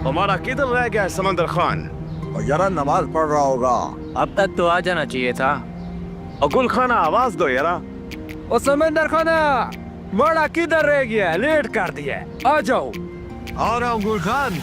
हमारा किधर रह गया है समंदर खान? यारा नमाज पढ़ रहा होगा। अब तक तो आ जाना चाहिए था। और गुल खाना आवाज दो यारा। ओ समंदर खाना, बड़ा किधर रह गया? लेट कर दिया, आ जाओ। आ रहा हूँ गुल खान।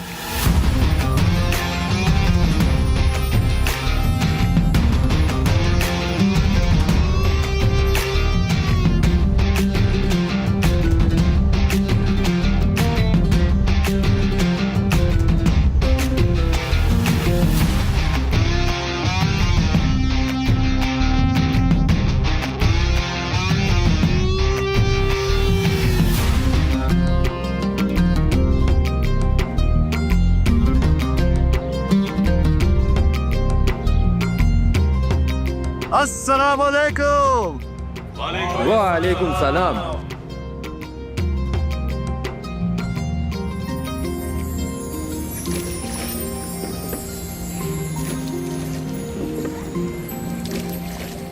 अस्सलाम वालेकुम। वालेकुम सलाम।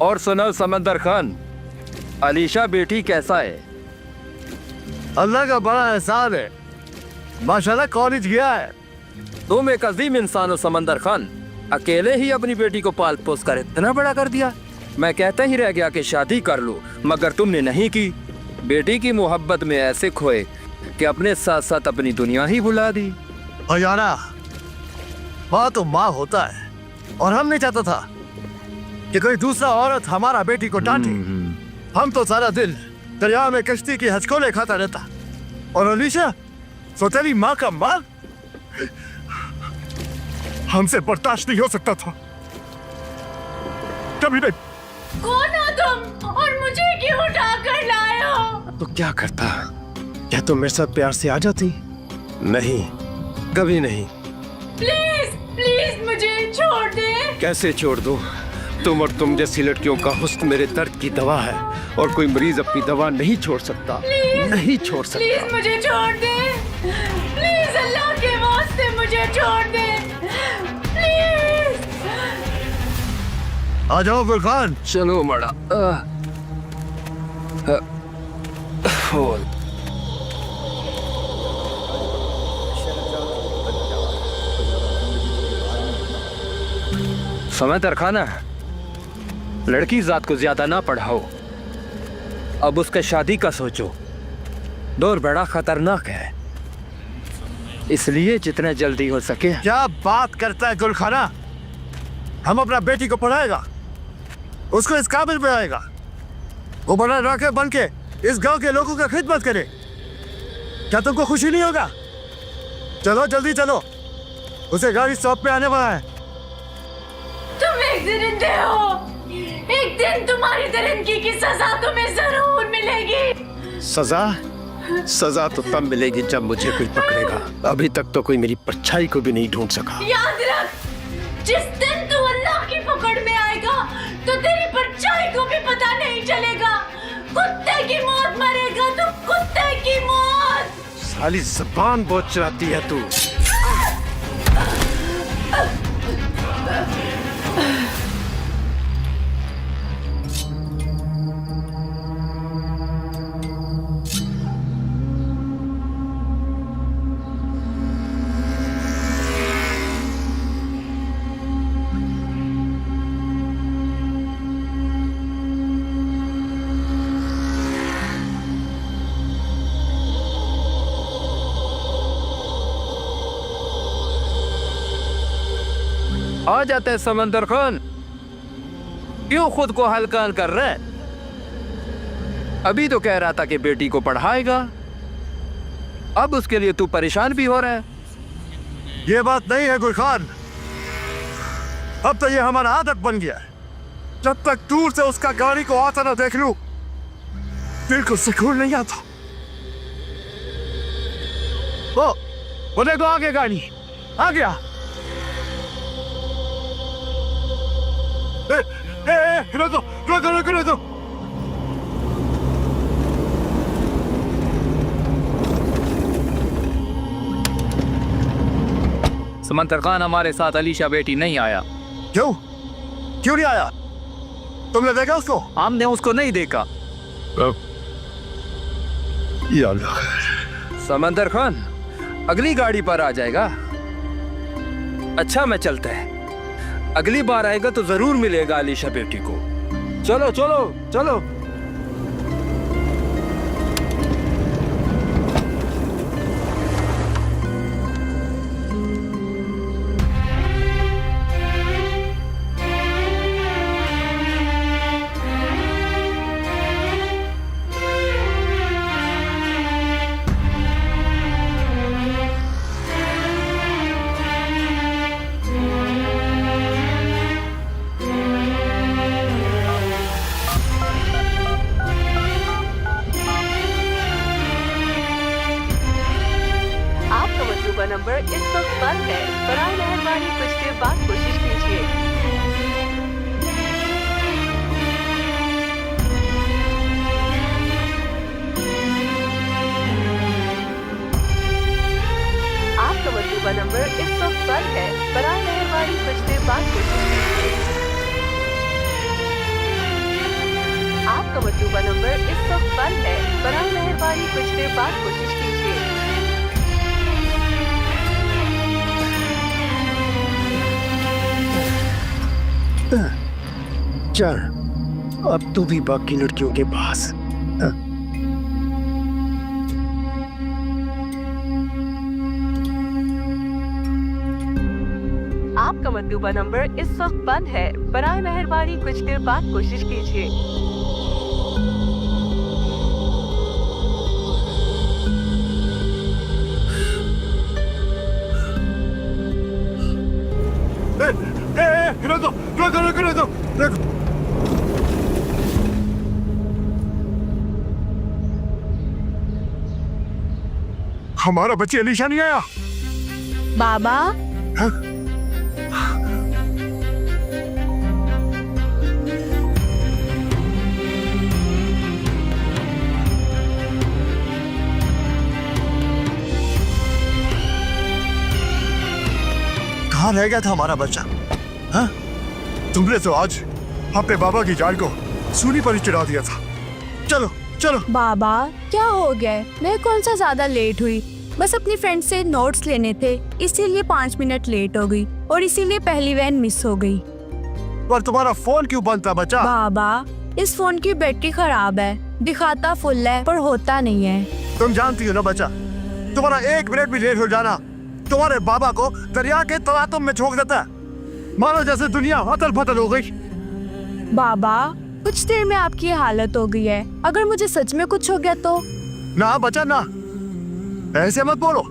और सुनो समंदर खान, अलीशा बेटी कैसा है? अल्लाह का बड़ा एहसान है, माशाल्लाह कॉलेज गया है। तुम एक अजीम इंसान हो समंदर खान, अकेले ही अपनी बेटी को पाल पोस कर इतना बड़ा कर दिया। मैं कहता ही रह गया कि शादी कर लो, मगर तुमने नहीं की। बेटी की मोहब्बत में ऐसे खोए कि अपने साथ साथ अपनी दुनिया ही भुला दी। और यारा, माँ तो माँ होता है, और हम नहीं चाहता था कि कोई दूसरा औरत हमारा बेटी को डांटे। हम तो सारा दिन दरिया में कश्ती की हचकोले खाता रहता, और अलीशा सो तेरी माँ का माँ हमसे बर्दाश्त नहीं हो सकता था, कभी नहीं। कौन हो तुम और मुझे क्यों उठा कर लाए हो? तो क्या करता? क्या तुम मेरे साथ प्यार से आ जाती? नहीं, कभी नहीं। प्लीज प्लीज मुझे छोड़ दे। कैसे छोड़ दूं? तुम और तुम जैसी लड़कियों का हुस्न मेरे दर्द की दवा है, और कोई मरीज अपनी दवा नहीं छोड़ सकता। नहीं छोड़ सकता। प्लीज मुझे छोड़ दे, प्लीज अल्लाह के वास्ते मुझे छोड़ दे, प्लीज। आ जाओ गुल खान। चलो मड़ा। समंदर खाना, लड़की जात को ज्यादा ना पढ़ाओ, अब उसके शादी का सोचो। दौर बड़ा खतरनाक है, इसलिए जितना जल्दी हो सके। क्या बात करता है गुल खाना? हम अपना बेटी को पढ़ाएगा, उसको इस काबिल बनाएगा, वो बड़ा डॉक्टर बन के इस गांव के लोगों का खिदमत करे। क्या तुमको खुशी नहीं होगा? चलो जल्दी चलो, उसे गाड़ी स्टॉप पे आने वाला है। तुम एक दरिंदे हो, एक दिन तुम्हारी दरिंदगी की सजा तुम्हें जरूर मिलेगी। सजा? सजा तो तब मिलेगी जब मुझे कोई पकड़ेगा। अभी तक तो कोई मेरी परछाई को भी नहीं ढूंढ सका। याद रख, जिस दिन तू अल्लाह की पकड़ में आएगा तो तेरी परछाई को भी पता नहीं चलेगा। कुत्ते की मौत मरेगा तू, कुत्ते की मौत। साली ज़बान बहुत चलाती है तू। आ जाते हैं समंदर खान, क्यों खुद को हल्का कर रहे? अभी तो कह रहा था कि बेटी को पढ़ाएगा, अब उसके लिए तू परेशान भी हो रहा है। ये बात नहीं है गुल खान, अब तो ये हमारा आदत बन गया है। जब तक दूर से उसका गाड़ी को आता ना देख लूं, दिल को सुकून नहीं आता। वो देखो आगे गाड़ी आ गया। रोको रोको रोको रोको। समंदर खान, हमारे साथ अलीशा बेटी नहीं आया। क्यों क्यों नहीं आया? तुमने देखा उसको? हमने उसको नहीं देखा। या अल्लाह। समंदर खान अगली गाड़ी पर आ जाएगा। अच्छा मैं चलता है, अगली बार आएगा तो जरूर मिलेगा अलीशा बेटी को। चलो चलो चलो। नंबर इस वक्त बंद है। बराए मेहरबानी कुछ देर बाद कोशिश कीजिए। आपका मतलूबा नंबर इस वक्त बंद है। बराए मेहरबानी कुछ देर बाद कोशिश कीजिए। आपका मतलूबा नंबर इस वक्त बंद है। बराए मेहरबानी कुछ देर बाद कोशिश कीजिए। चल अब तू भी बाकी लड़कियों के पास। आपका मतलूबा नंबर इस वक्त बंद है। बराए मेहरबानी कुछ देर बाद कोशिश कीजिए। रोको रोको रोको रोको रोको। हमारा बच्ची अलीशा नहीं आया। बाबा हाँ? कहाँ रह गया था हमारा बच्चा? हाँ? तुमने तो आज अपने बाबा की जान को सूली पर ही चढ़ा दिया था। चलो चलो। बाबा क्या हो गया? मैं कौन सा ज्यादा लेट हुई? बस अपनी फ्रेंड से नोट्स लेने थे, इसीलिए 5 मिनट लेट हो गई और इसीलिए पहली वैन मिस हो गई। पर तुम्हारा फोन क्यों बंद था बच्चा? बाबा इस फोन की बैटरी खराब है, दिखाता फुल है पर होता नहीं है। तुम जानती हो ना बच्चा, तुम्हारा 1 मिनट भी लेट हो जाना तुम्हारे बाबा को दरिया के तलातुम में झोंक देता है। मानो जैसे दुनिया अतल फतल हो गई। बाबा कुछ देर में आपकी ये हालत हो गई है, अगर मुझे सच में कुछ हो गया तो? ना बच्चा ना, ऐसे मत बोलो।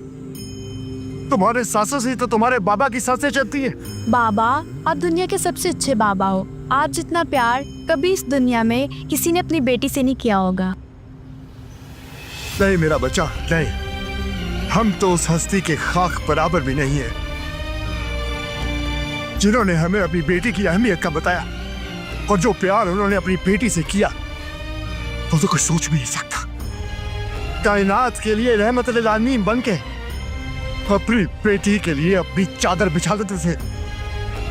तुम्हारे सांसों से तो तुम्हारे बाबा की सांसें चलती है। बाबा आप दुनिया के सबसे अच्छे बाबा हो। आप जितना प्यार कभी इस दुनिया में किसी ने अपनी बेटी से नहीं किया होगा। नहीं मेरा बच्चा नहीं, हम तो उस हस्ती के खाक बराबर भी नहीं है जिन्होंने हमें अपनी बेटी की अहमियत का बताया, और जो प्यार उन्होंने अपनी बेटी से किया वो तो कुछ सोच भी नहीं सकता। कायनात के लिए रहमत लिल आलमीन बन के अपनी बेटी के लिए अपनी चादर बिछा देते थे।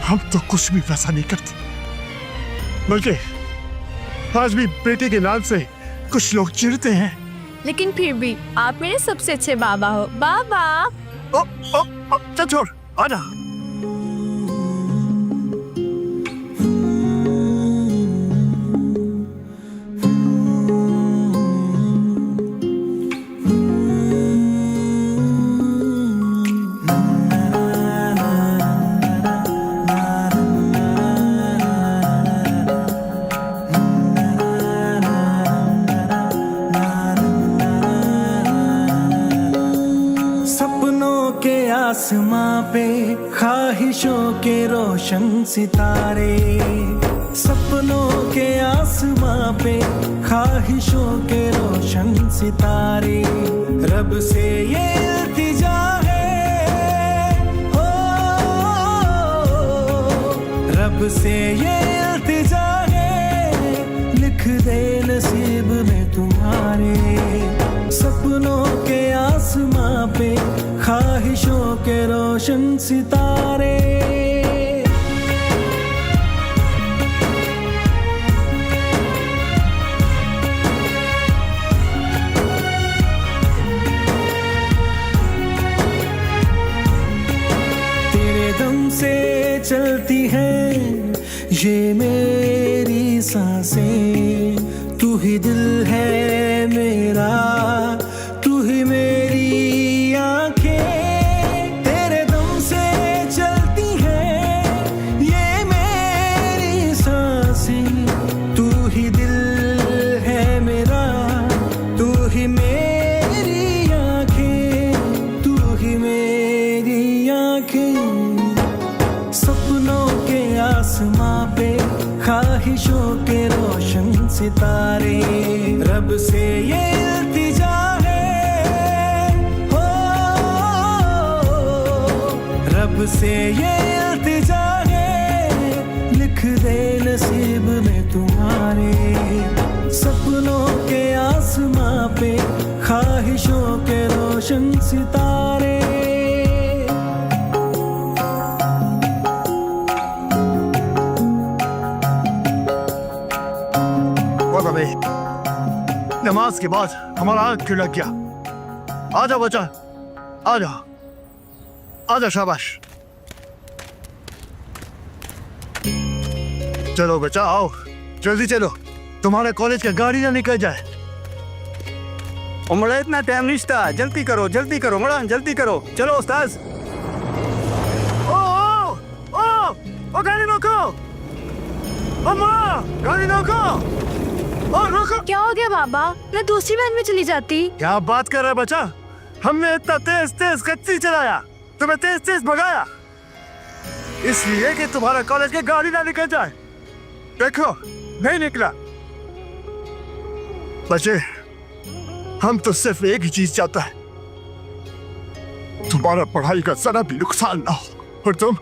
हम तो कुछ भी वैसा नहीं करते, बल्कि आज भी बेटी के नाम से कुछ लोग चिढ़ते हैं। लेकिन फिर भी आप मेरे सबसे अच्छे बाबा हो। बाबा ओ, चल छोड़, आजा। आसमां पे ख्वाहिशों के रोशन सितारे, सपनों के आसमां पे ख्वाहिशों के रोशन सितारे। रब से ये इल्तिजा है, हो रब से ये इल्तिजा है लिख दे नसीब में तुम्हारे, सपनों के आसमां पे ख्वाहिशों के रोशन सितारे। तेरे दम से चलती है ये मेरी सांसें, तू ही दिल है मेरा, तू ही मेरी आंखें। तेरे दम से चलती है ये मेरी सांसें, तू ही दिल है मेरा, तू ही मेरी आंखें, तू ही मेरी आंखें। सपनों के आसमां पे ख्वाहिशों के रोशन सितारे, रब से ये इल्तिजा है, हो रब से ये इल्तिजा है, लिख दे नसीब में तुम्हारे, सपनों के आसमां पे ख्वाहिशों के रोशन सितारे। नमाज के बाद हमारा आग क्यों लग गया? आजा बच्चा, आजा आजा, शाबाश। चलो बच्चा आओ, जल्दी चलो, तुम्हारे कॉलेज का गाड़ी ना निकल जाए। उमड़ा इतना टाइम नहीं था, जल्दी करो उमड़ा, जल्दी करो, चलो उस्ताद। ओ गाड़ी रोको, अम्मा गाड़ी रोको, रोको। क्या हो गया बाबा? मैं दूसरी वैन में चली जाती। क्या बात कर रहा है बच्चा? हमने इतना तेज तेज कच्ची चलाया, तुम्हें तेज तेज भगाया, इसलिए कि तुम्हारा कॉलेज की गाड़ी ना निकल जाए। देखो नहीं निकला। बच्चे, हम तो सिर्फ एक ही चीज चाहता है, तुम्हारा पढ़ाई का जरा भी नुकसान ना हो और तुम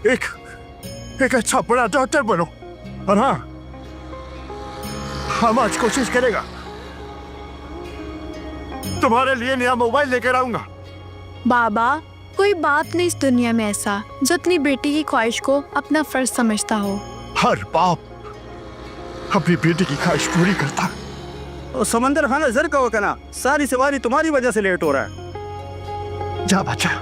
एक अच्छा बड़ा डॉक्टर बनो। और हाँ, हम आज कोशिश करेगा तुम्हारे लिए नया मोबाइल लेकर आऊंगा। बाबा, कोई बाप नहीं इस दुनिया में ऐसा जो अपनी बेटी की ख्वाहिश को अपना फर्ज समझता हो। हर बाप अपनी बेटी की ख्वाहिश पूरी करता। और समंदर खाना जर का कहना, सारी सवारी तुम्हारी वजह से लेट हो रहा है। जा बच्चा।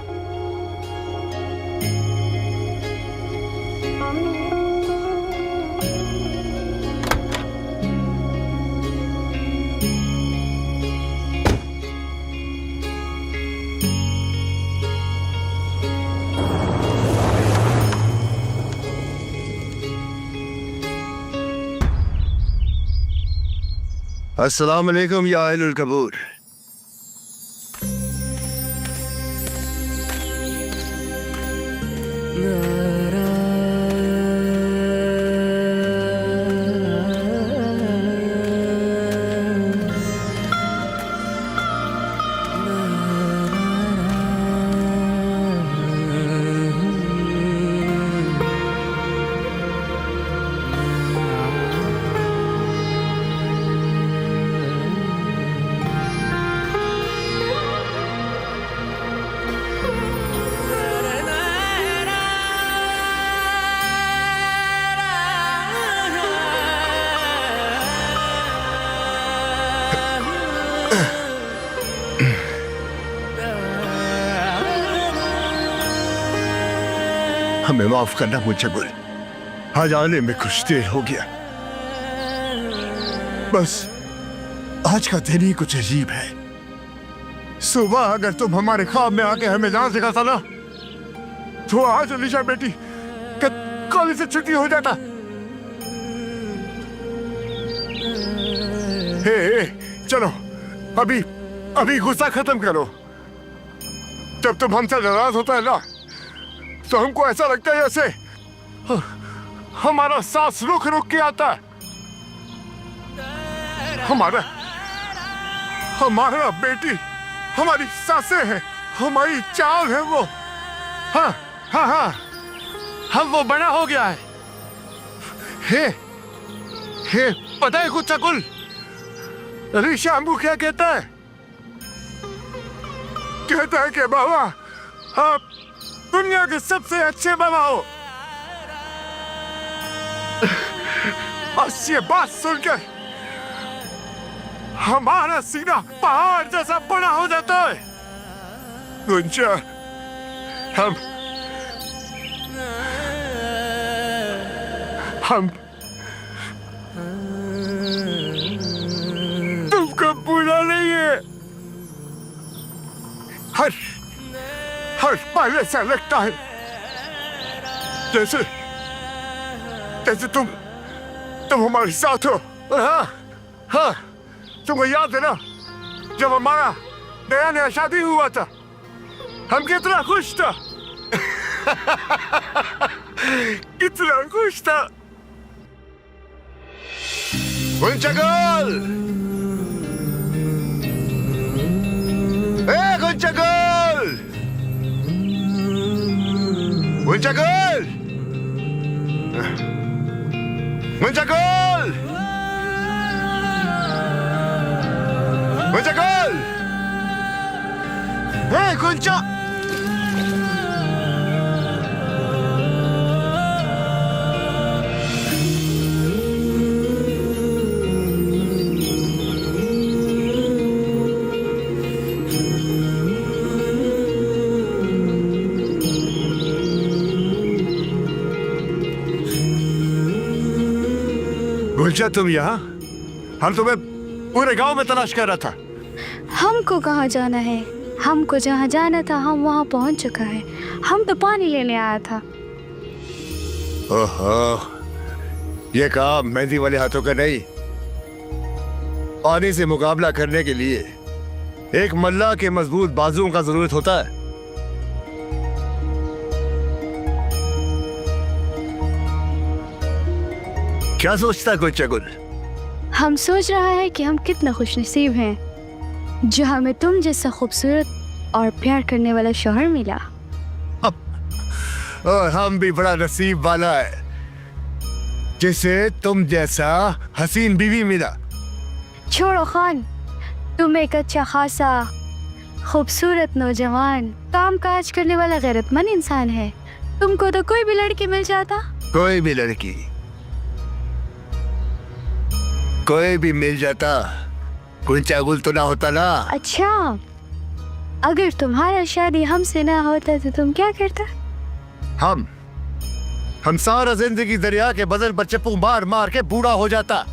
अस्सलाम वालेकुम या अहलुल कबूर। हमें माफ करना मुझे, आज आने में कुछ देर हो गया। बस आज का दिन ही कुछ अजीब है। सुबह अगर तुम हमारे ख्वाब में आके हमें जान सिखाता ना, तो आज अलीशा बेटी कॉलेज से छुट्टी हो जाता। हे, चलो अभी गुस्सा खत्म करो। जब तुम हमसे नाराज होता है ना, तो हमको ऐसा लगता है जैसे हमारा सांस रुक रुक के आता है। हमारा बेटी हमारी सांसें हैं, हमारी चाल है वो। हाँ हाँ हाँ, हम वो बड़ा हो गया है। हे पता है कुछ कुल ऋषि अम्बू क्या कहता है? कहता है कि बाबा आप दुनिया के सबसे अच्छे बाबा हो। और ये बात सुनकर हमारा सीना पहाड़ जैसा बड़ा हो जाता है। गुंजा, हम तुमको बुरा नहीं है। हर पल ऐसा लगता है जैसे तुम हमारे साथ हो। और हाँ, तुमको याद है ना जब हमारा नया शादी हुआ था, हम कितना खुश था। कितना खुश था। गुंचगल, गुंचगल, गुंचगल, गुंचगल, गुंचगल, हे गुंचा। गुंजा, तुम यहाँ? हम तुम्हें पूरे गांव में तलाश कर रहा था। हमको कहाँ जाना है? हमको जहाँ जाना था हम वहाँ पहुँच चुका है। हम तो पानी लेने आया था। ओहो, ये काम मेहंदी वाले हाथों का नहीं। पानी से मुकाबला करने के लिए एक मल्लाह के मजबूत बाजुओं का जरूरत होता है। क्या सोचता है गुल? हम सोच रहा है कि हम कितना खुशनसीब हैं जो हमें तुम जैसा खूबसूरत और प्यार करने वाला शौहर मिला। और हम भी बड़ा नसीब वाला है जिसे तुम जैसा हसीन बीवी मिला। छोड़ो खान, तुम एक अच्छा खासा खूबसूरत नौजवान काम काज करने वाला गैरतमंद इंसान है। तुमको तो कोई भी लड़की मिल जाता। कोई भी लड़की, कोई भी मिल जाता, गुंचा गुल तो ना होता ना। अच्छा, अगर तुम्हारा शादी हमसे ना होता तो तुम क्या करता? हम सारा जिंदगी दरिया के बदन पर चप्पू मार मार के बूढ़ा हो जाता,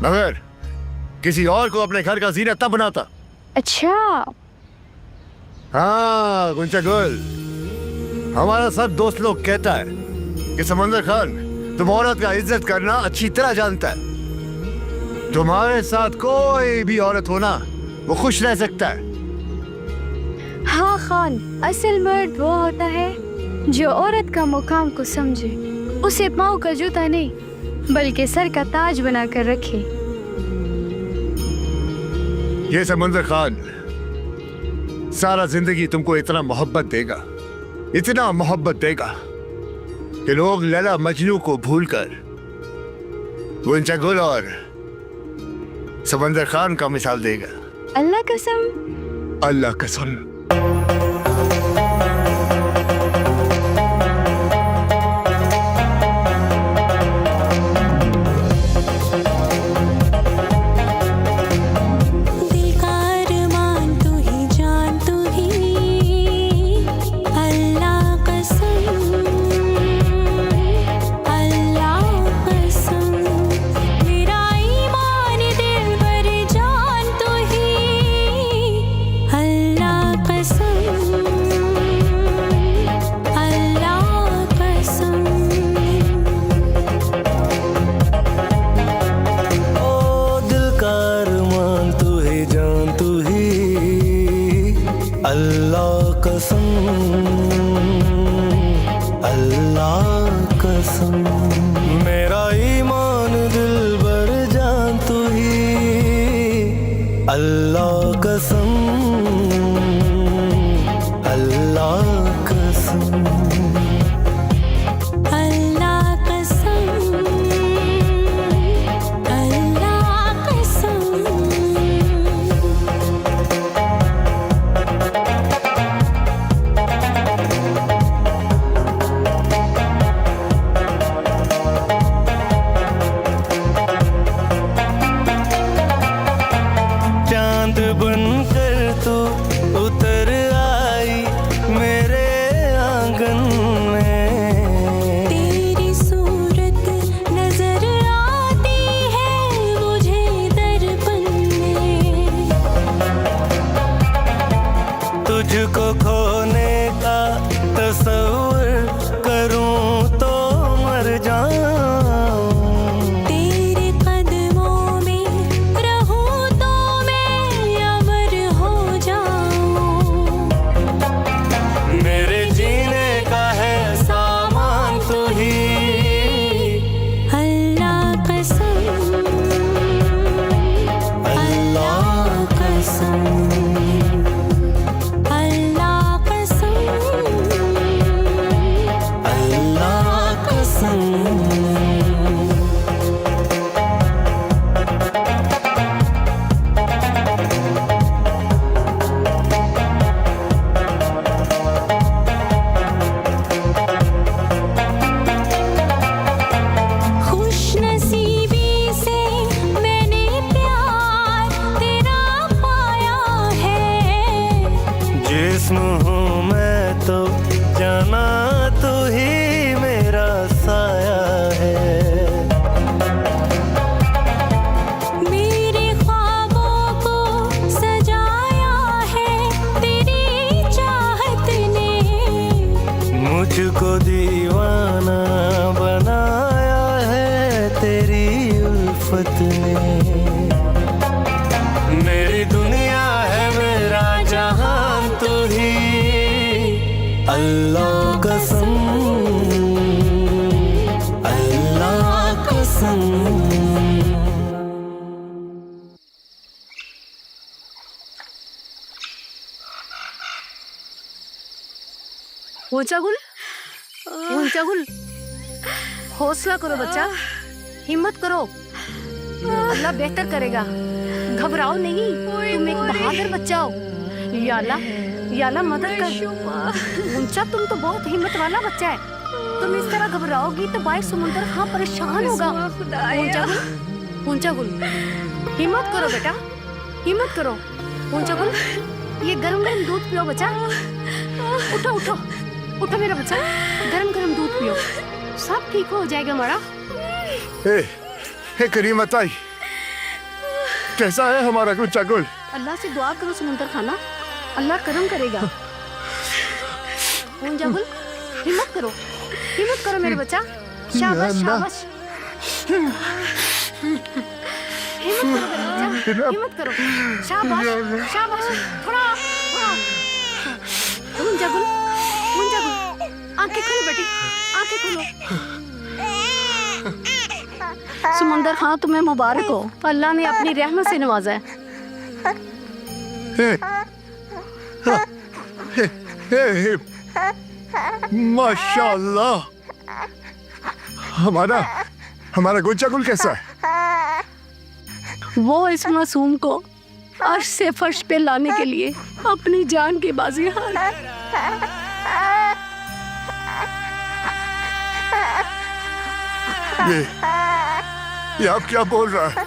मगर किसी और को अपने घर का जीनत तब बनाता। अच्छा। हाँ गुंचा गुल, हमारा सब दोस्त लोग कहता है कि समंदर खान तुम औरत का इज्जत करना अच्छी तरह जानता है। तुम्हारे साथ कोई भी औरत होना वो खुश रह सकता है। हाँ खान, असल मर्द वो होता है जो औरत का मुकाम को समझे, उसे पाँव का जूता नहीं बल्कि सर का ताज बना कर रखे। ये समंदर खान सारा जिंदगी तुमको इतना मोहब्बत देगा, इतना मोहब्बत देगा कि लोग लैला मजनू को भूलकर गुंचा गुल और समंदर खान का मिसाल देगा। अल्लाह कसम। अल्लाह कसम। ऊंचागुल, ऊंचागुल, हौसला करो बच्चा, हिम्मत करो, अल्लाह बेहतर करेगा, घबराओ नहीं, तुम एक बहादुर बच्चा हो। या अल्लाह मदद कर। ऊंचा, तुम तो बहुत हिम्मत वाला बच्चा है, तुम इस तरह घबराओगी तो भाई समुंदर हाँ परेशान होगा। ऊंचागुल, हिम्मत करो बेटा, हिम्मत करो। ऊंचागुल, ये गरम गरम दूध पियो बच्चा, उठो उठो उठो मेरा बच्चा, गरम गरम दूध पियो, सब ठीक हो जाएगा हमारा। हे करीम ताई, कैसा है हमारा ऊंचागुल? अल्लाह से दुआ करो समुंदर खाना, अल्लाह करम करेगा। ऊंचागुल, हिम्मत करो, हिम्मत करो मेरे बच्चा, शाबाश शाबाश, हिम्मत करो मेरे बच्चा, हिम्मत करो, शाबाश शाबाश, थोड़ा ऊंचागुल, ऊंचागुल, आंखें खोलो बेटी, आंखें खोलो। समुंदर हाँ तुम्हें मुबारक हो, अल्लाह ने अपनी रहमत से नवाजा है। माशाल्लाह, हमारा ऊंचागुल कैसा है? वो इस मासूम को अर्श से फर्श पे लाने के लिए अपनी जान की बाजी हार। ये आप क्या बोल रहा है?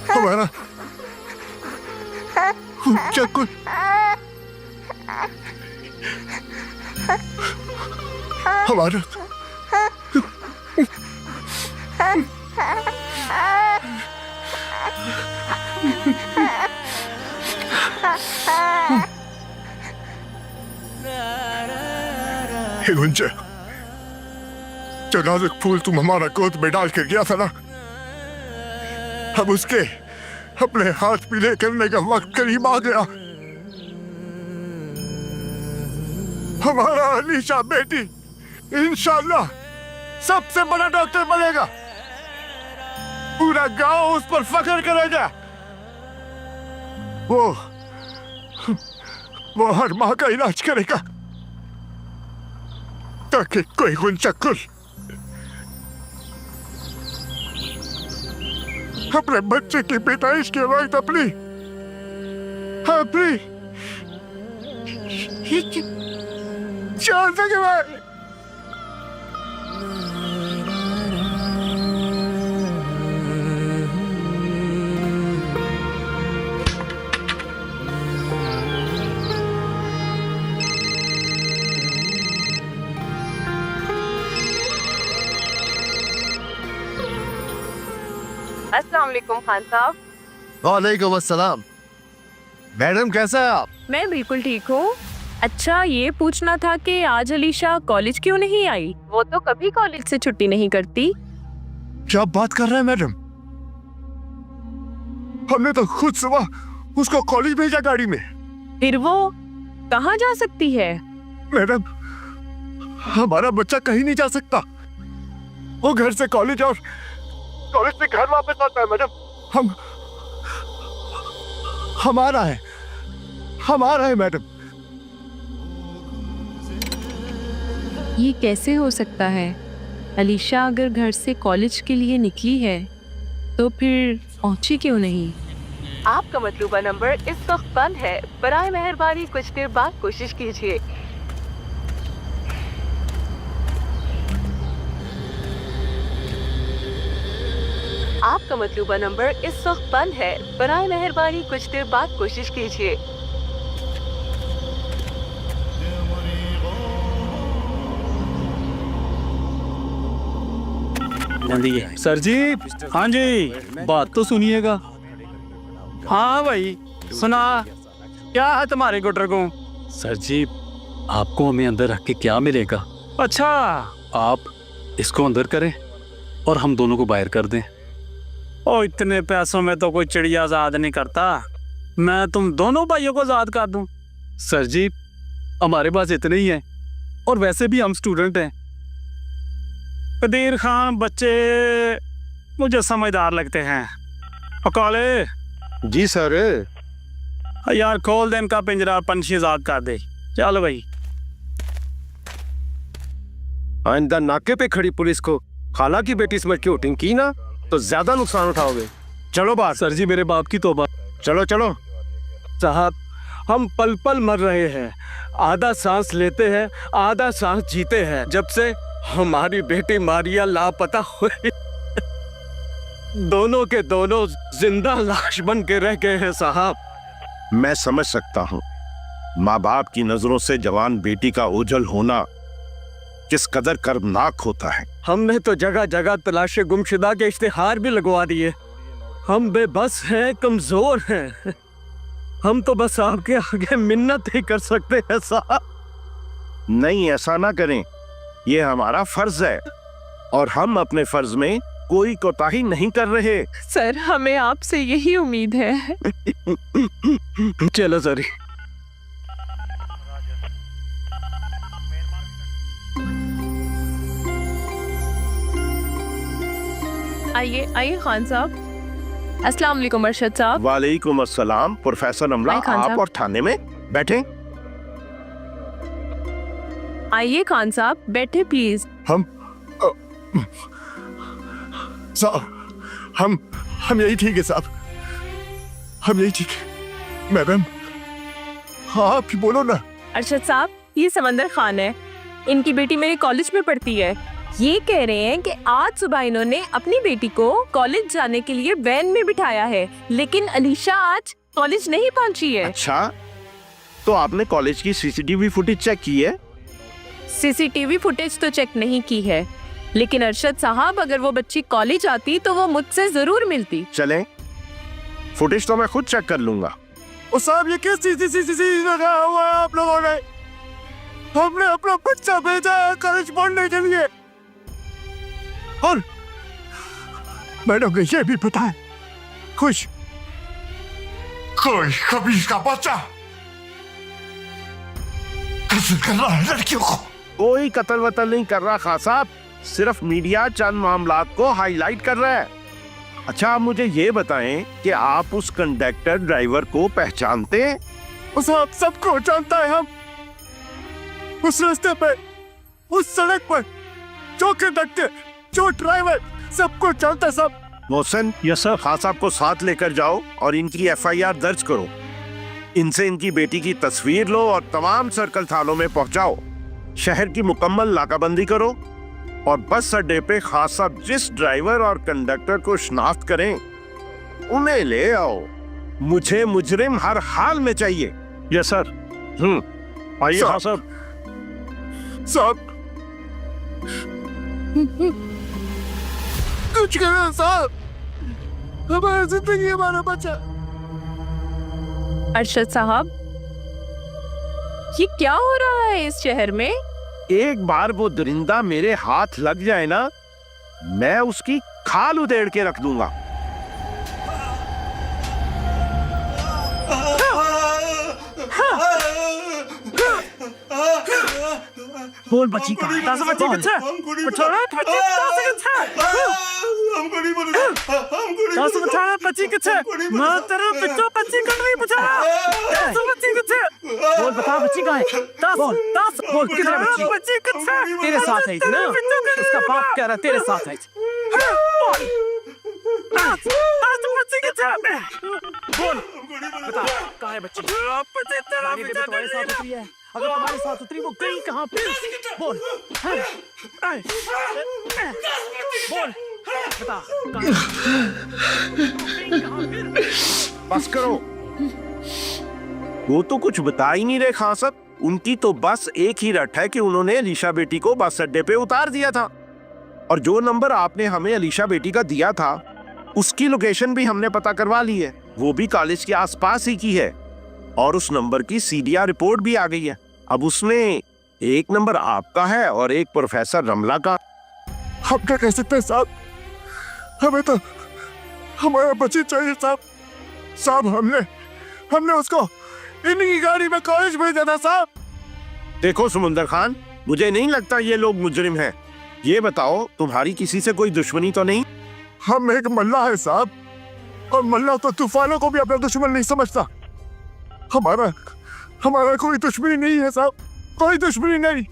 हमारा ऊंचागुल, हमारा गुंजा, जो नाजुक फूल तुम हमारा गोद में डाल कर गया था ना, अब उसके अपने हाथ पीले करने का वक्त करीब आ गया। हमारा अलीशा बेटी इंशाल्लाह सबसे बड़ा डॉक्टर बनेगा, पूरा गांव उस पर फख्र करेगा। वो हर माँ का इलाज करेगा ताकि कोई ऊंचागुल अपने बच्चे की पैदाइश के वक्त अपनी जान सके भाई। अस्सलाम वालेकुम खान साहब। वालेकुम अस्सलाम। मैडम कैसा है आप? मैं बिल्कुल ठीक हूँ। अच्छा, ये पूछना था कि आज अलीशा कॉलेज क्यों नहीं आई? वो तो कभी कॉलेज से छुट्टी नहीं करती। क्या बात कर रहे हैं मैडम? हमने तो खुद सुबह उसको कॉलेज भेजा गाड़ी में। फिर वो कहाँ जा सकती है? मैडम, हमारा बच्चा कहीं नहीं जा सकता। वो घर से कॉलेज और कॉलेज से घर वापस आता है मैडम। हमारा है मैडम। ये कैसे हो सकता है? अलीशा अगर घर से कॉलेज के लिए निकली है तो फिर पहुंची क्यों नहीं? आपका मतलूबा नंबर इस वक्त बंद है। बराए मेहरबानी कुछ देर बाद कोशिश कीजिए। आपका मतलूबा नंबर इस वक्त बंद है। बराए मेहरबानी कुछ देर बाद कोशिश कीजिए। सर जी, हाँ जी, बात तो सुनिएगा। हाँ भाई, सुना। क्या है तुम्हारे गुटर को? सर जी, आपको हमें अंदर रख के क्या मिलेगा? अच्छा, आप इसको अंदर करें और हम दोनों को बाहर कर दें। ओ, इतने पैसों में तो कोई चिड़िया आजाद नहीं करता। मैं तुम दोनों भाइयों को आजाद कर दूं। सर जी, हमारे पास इतने ही हैं और वैसे भी हम स्टूडेंट हैं। कदीर खान बच्चे मुझे समझदार लगते हैं। अकाले जी सर। यार, खोल दे इनका पिंजरा, पंछी आजाद कर दे। चलो भाई। आइंदा नाके पे खड़ी पुलिस को खाला की बेटी समझ के वोटिंग की ना तो ज्यादा नुकसान उठाओगे। चलो बाहर। सर जी, मेरे बाप की तौबा। चलो चलो। साहब, हम पल पल मर रहे हैं। आधा सांस लेते हैं, आधा सांस जीते हैं। जब से हमारी बेटी मारिया लापता हुई, दोनों के दोनों जिंदा लाश बन के रह गए हैं साहब। मैं समझ सकता हूँ माँ बाप की नजरों से जवान बेटी का ओझल होना किस कदर कर्मनाक होता है। हमने तो जगह जगह तलाशे गुमशुदा के इश्तिहार भी लगवा दिए। हम बेबस हैं, कमजोर हैं। हम तो बस आपके आगे मिन्नत ही कर सकते हैं साहब। नहीं, ऐसा ना करें, ये हमारा फर्ज है और हम अपने फर्ज में कोई कोताही नहीं कर रहे। सर, हमें आपसे यही उम्मीद है। चलो सर। आइए आइए खान साहब। अस्सलाम वालेकुम अरशद साहब। वालेकुम अस्सलाम। प्रोफेसर अमला, आइए खान आप साहब। और थाने में बैठे। आइए खान साहब, बैठे प्लीज। हम यही ठीक है साहब, हम यही ठीक है। मैडम, हाँ आप ही बोलो ना। अरशद साहब, ये समंदर खान है। इनकी बेटी मेरे कॉलेज में पढ़ती है। ये कह रहे हैं कि आज सुबह इन्होंने अपनी बेटी को कॉलेज जाने के लिए वैन में बिठाया है, लेकिन अलीशा आज कॉलेज नहीं पहुंची है। अच्छा, तो आपने कॉलेज की सीसीटीवी फुटेज चेक की है? सीसीटीवी फुटेज तो चेक नहीं की है, लेकिन अरशद साहब, अगर वो बच्ची कॉलेज आती तो वो मुझसे जरूर मिलती। चलें, फुटेज तो मैं खुद चेक कर लूंगा। ओ साहब, ये किस चीज लगा हुआ है आप लोगों ने? हमने अपना बच्चा भेजा है कॉलेज पढ़ने के लिए और मैडम को ये भी पता है कुछ कोई खबीज का बच्चा कत्ल कर रहा है लड़कियों को। कोई कत्ल वतल नहीं कर रहा खान साहब, सिर्फ मीडिया चंद मामलात को हाईलाइट कर रहा है। अच्छा, आप मुझे ये बताएं कि आप उस कंडक्टर ड्राइवर को पहचानते हैं? उस आप सबको जानता है। हम उस रास्ते पे, उस सड़क पर जो कंडक्टर, जो ड्राइवर, सबको जानता है सब। Mohsin, yes sir. खान साहब को साथ लेकर जाओ और इनकी एफआईआर दर्ज करो। इनसे इनकी बेटी की तस्वीर लो और तमाम सर्कल थानों में पहुंचाओ। शहर की मुकम्मल नाकाबंदी करो और बस अड्डे पे खान साहब जिस ड्राइवर और कंडक्टर को शिनाख्त करें उन्हें ले आओ। मुझे मुजरिम हर हाल में चाहिए। Yes sir. आइए खान साहब। साहब कुछ करो साहब, हमारी जिंदगी, हमारा बच्चा। अरशद साहब, ये क्या हो रहा है इस शहर में? एक बार वो दरिंदा मेरे हाथ लग जाए ना, मैं उसकी खाल उधेड़ के रख दूंगा। बोल बच्ची का दास बच्ची किथे पछोड़ा बच्ची दास किथे दास बछोड़ा बच्ची किथे मैं तेरे पिछो बच्ची कर रही पछोड़ा दास बच्ची किथे बोल बता बच्ची कहाँ है दास बोल किधर है बच्ची किथे तेरे साथ है ना उसका बाप कह रहा है तेरे साथ है दास बच्ची किथे बोल बता कहाँ है बच्ची बच्ची तेरा पिछो तुम्हारे साथ उतरी है अगर तुम्हारे साथ उतरी वो गई कहाँ पे बोल बोल बता बस करो। वो तो कुछ बता ही नहीं रहे खान साहब। उनकी तो बस एक ही रट है कि उन्होंने अलीशा बेटी को बस अड्डे पे उतार दिया था और जो नंबर आपने हमें अलीशा बेटी का दिया था उसकी लोकेशन भी हमने पता करवा ली है। वो भी कॉलेज के आसपास ही की है और उस नंबर की सीडीआर रिपोर्ट भी आ गई है। अब उसमें एक नंबर आपका है और एक प्रोफेसर रमला का। हम क्या कह सकते हैं साहब, हमें तो हमारा बच्ची चाहिए साहब। साहब हमने उसको इन्हीं गाड़ी में कॉलेज भेजा था साहब। देखो समुंदर खान, मुझे नहीं लगता ये लोग मुजरिम हैं। ये बताओ तुम्हारी किसी से कोई दुश्मनी तो नहीं? हम एक मल्ला है साहब और मल्ला तो तूफानों को भी अपना दुश्मन नहीं समझता। हमारा कोई दुश्मनी नहीं है साहब, कोई दुश्मनी नहीं।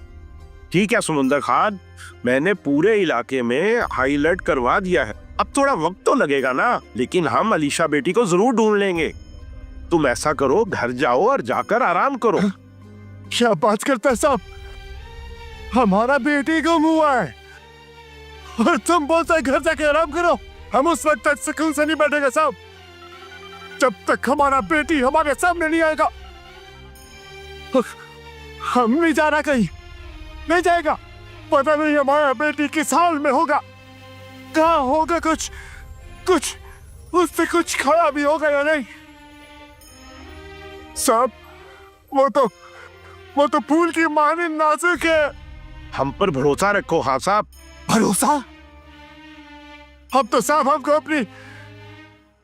ठीक है समुंदर खान, मैंने पूरे इलाके में हाई अलर्ट करवा दिया है। अब थोड़ा वक्त तो लगेगा ना, लेकिन हम अलीशा बेटी को जरूर ढूंढ लेंगे। तुम ऐसा करो, घर जाओ और जाकर आराम करो। क्या बात करता है साहब, हमारा बेटी गुम हुआ है और तुम बोलते है घर जाके आराम करो। हम उस वक्त तक सुकून से नहीं बैठेंगे साहब जब तक हमारा बेटी हमारे सामने नहीं आएगा। हम नहीं जा रहा कहीं, नहीं जाएगा। पता नहीं हमारा बेटी किस हाल में होगा, कहाँ होगा, कुछ उससे कुछ खड़ा भी होगा या नहीं। साहब वो तो फूल की माने नाजुक है। हम पर भरोसा रखो। हाँ साहब। भरोसा? अब तो साहब हमको अपनी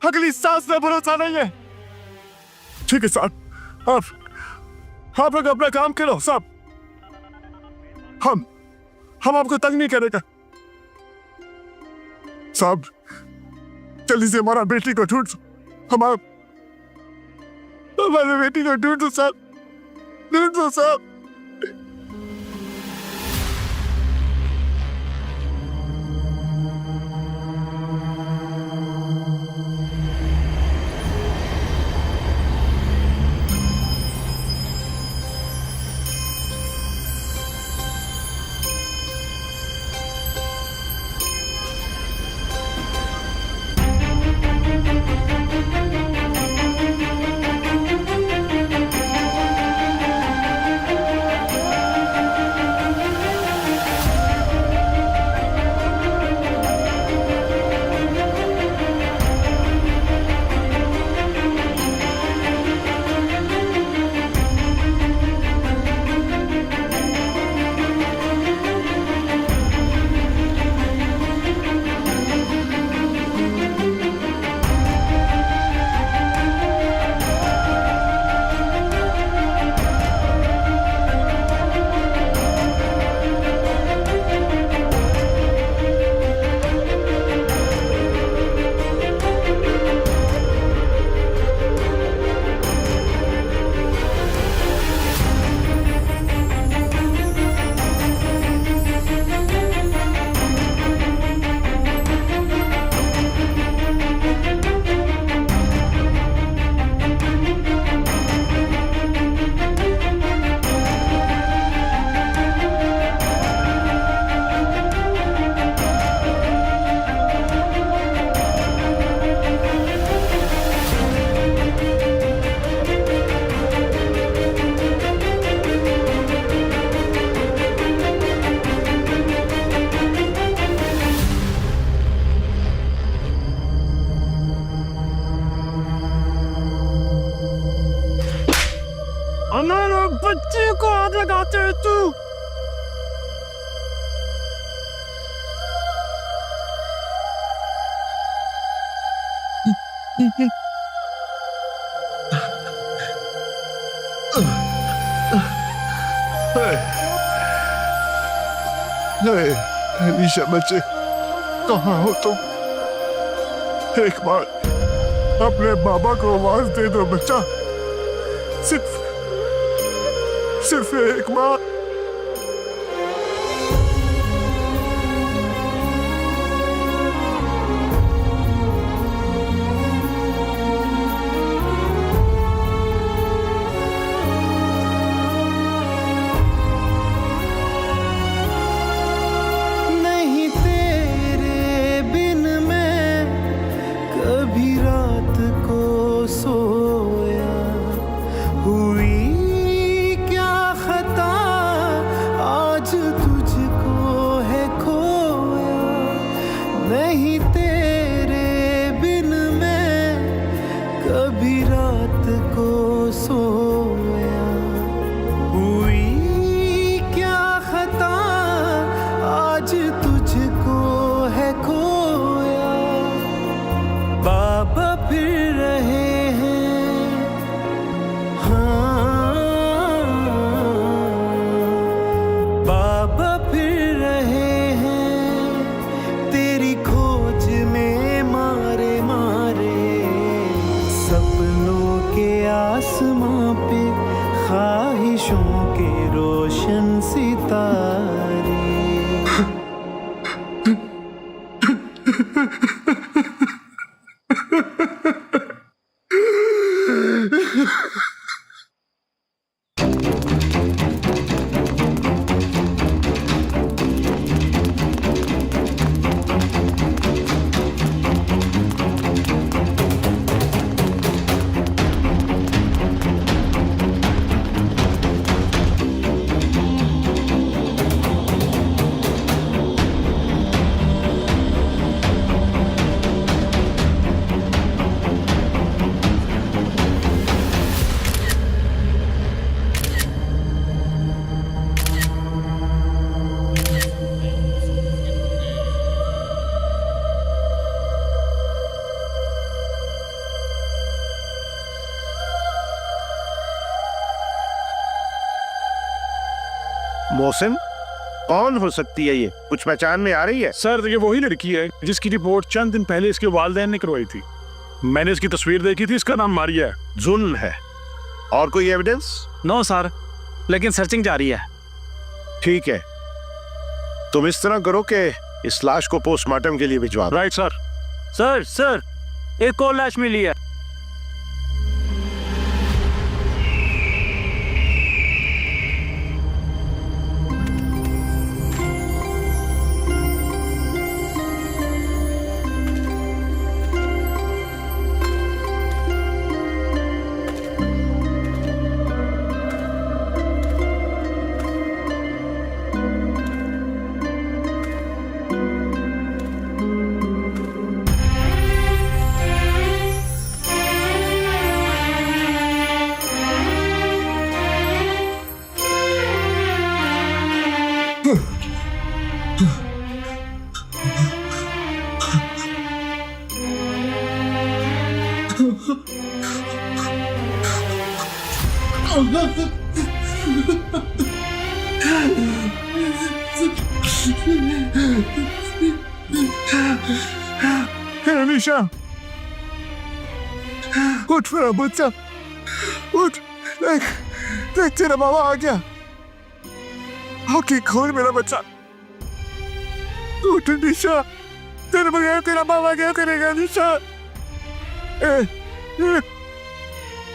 अगली सांस में भरोसा नहीं है। ठीक है साहब, आप लोग अपना काम करो साहब। हम आपको तंग नहीं करेगा साहब। जल्दी से हमारा बेटी को ढूंढ, हमारे बेटी को ढूंढो साहब, ढूंढो साहब। हमारे बच्चे को हाथ लगाते है तू। अलीशा बच्चे, कहाँ हो तुम? एक बार अपने बाबा को आवाज दे दो बच्चा, सिर्फ एक बार। नहीं तेरे बिन मैं कभी रात को सोया, हुई क्या खता आज तुझको है खोया। नहीं तेरे बिन मैं कभी रात को सोया, हुई क्या खता आज तुझको है खोया। बाबा फिर रहे हैं, हाँ बाबा फिर रहे हैं तेरी खोज में मारे मारे। सपनों के आसमां पे ख्वाहिशों के रोशन सितारे। मोहसिन, कौन हो सकती है ये? कुछ पहचान में आ रही है? सर ये वही लड़की है जिसकी रिपोर्ट चंद दिन पहले इसके वालिदैन ने करवाई थी। मैंने इसकी तस्वीर देखी थी, इसका नाम मारिया है। जुल्म है। और कोई एविडेंस? नो सर, लेकिन सर्चिंग जारी है। ठीक है, तुम इस तरह करो कि इस लाश को पोस्टमार्टम के लिए भिजवा दो। Right sir. सर एक और लाश मिली है। अलीशा, उठ मेरा बच्चा, उठ। देख तेरा बाबा आ गया। आँखें खोल मेरा बच्चा, उठ अलीशा। तेरे बगैर तेरा बाबा क्या करेगा अलीशा?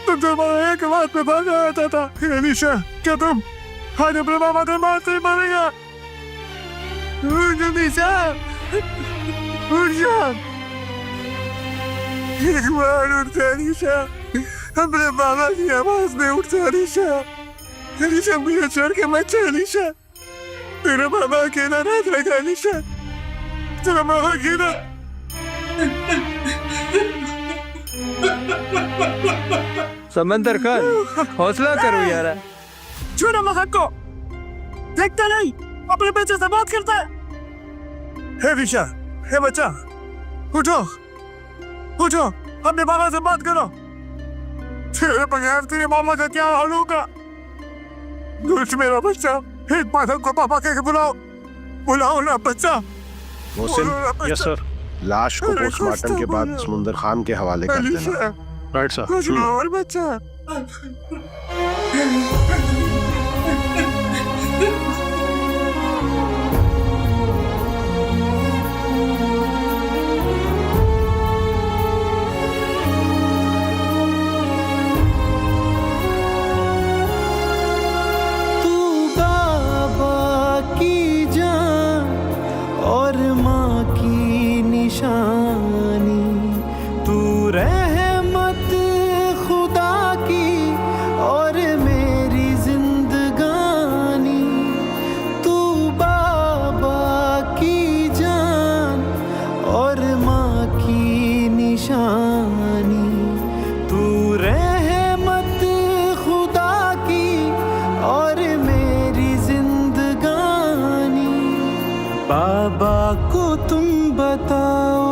तुम तो बाबा एक बात पे भागा आता था अलीशा। क्या तुम आज अपने बाबा के मार से मारेगा? उठ अलीशा, उठ जा। एक बार उठ अलीशा, अपने बाबा की आवाज में उठ अलीशा। अलीशा मुझे छोड़ के मत जा अलीशा। तेरा बाबा अकेला रात रहेगा अलीशा, तेरा बाबा अकेला। समंदर खान, हौसला करो यार। छोड़ो महक को, देखता नहीं अपने बच्चे से बात करता है। हे विशा, हे बच्चा, उठो उठो, अपने बाबा से बात करो। तेरे बगैर तेरे मामा का क्या हाल होगा? उठ मेरा बच्चा, एक बार को पापा कह के बुलाओ। बुलाओ ना बच्चा। Mohsin, yes sir. लाश को पोस्टमार्टम के बाद समुंदर खान के हवाले कर देना। Right sir. कुछ और बच्चा। तू बाबा की जान और माँ की निशानी, तू रहमत खुदा की और मेरी जिंदगानी। तू बाबा की जान और माँ की निशानी, तू रहमत खुदा की और मेरी जिंदगानी। बाबा को तुम बताओ,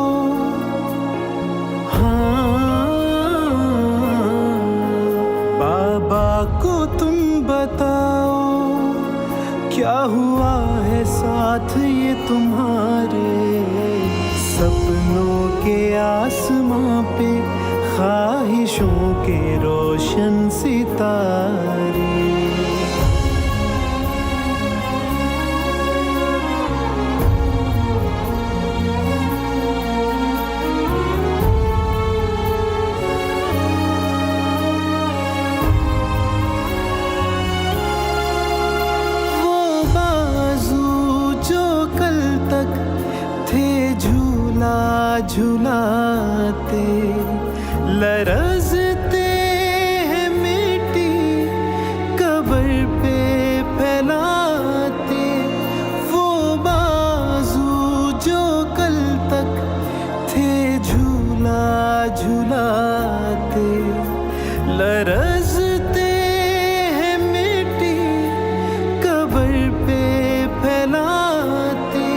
बाबा को तुम बताओ, क्या हुआ है साथ ये तुम्हारे। सपनों के आसमां पे ख्वाहिशों के रोशन सितारे। झुलाते लरज़ते हैं मिट्टी कब्र पे फैलाते। वो बाजू जो कल तक थे झूला झुलाते, लरज़ते हैं मिट्टी कब्र पे फैलाते।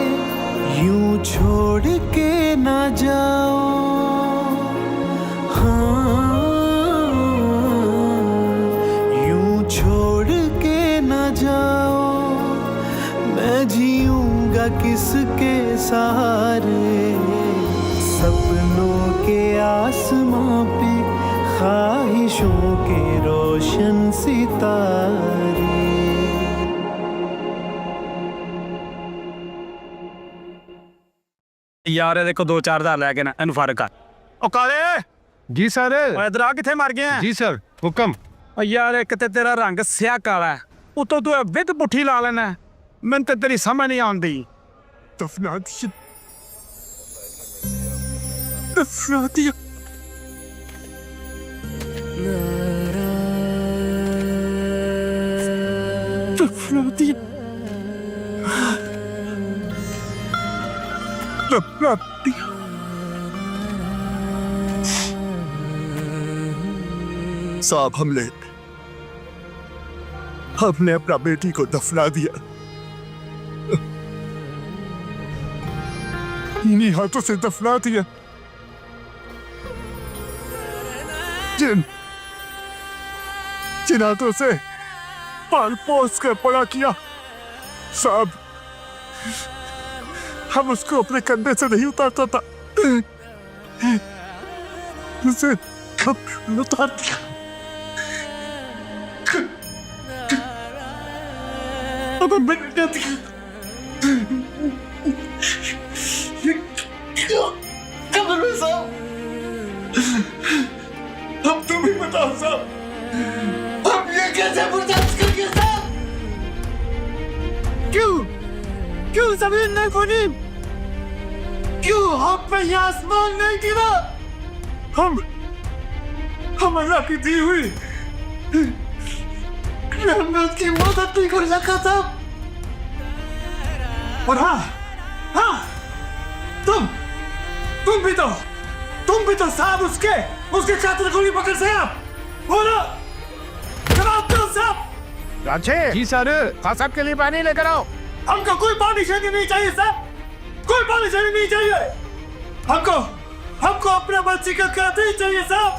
यूं छोड़ के ना जाओ, यूं छोड़ के ना जाओ। मैं जीऊंगा किसके सहारे। सपनों के आसमां पे ख्वाहिशों के रोशन सितारे। यार ये देखो 2-4 लैके ना इन फर्क कर। ओ काले जी सर। ओए इधर आ, किथे मर गया? जी सर, हुक्म। ओ यार एक ते तेरा रंग स्या काला है, उतो तू विद पुठी ला लेना। मैं ते तेरी समझ नहीं आंदी। दफना दिया, दफना दिया। दफना दिया, दफना दिया। साहब हमने अपना बेटी को दफना दिया। इन्हीं हाथों से दफना दिया जिन हाथों से पाल पोस कर बड़ा किया। साहब हम उसको अपने कंधे से नहीं उतारता था, उसे हम उतार दिया। अब हम बना दिया। कमर में साहब, हम तुम ही बताओ साहब, हम ये कैसे बर्दाश्त करेंगे साहब? क्यों जमीन नहीं खुली? क्यों हम पे ये आसमान नहीं गिरा? हम अल्लाह की दी हुई रहमत की मदद नहीं कर सका साहब। और हाँ तुम भी तो साहब उसके छात्र गोली पकड़ से आप बोलो जवाब दो साहब। रांचे जी सर। साहब के लिए पानी लेकर आओ। हमको कोई पानी चाहिए नहीं चाहिए साहब, कोई पानी चाहिए नहीं चाहिए। हमको अपने बच्ची का खातिर ही चाहिए साहब,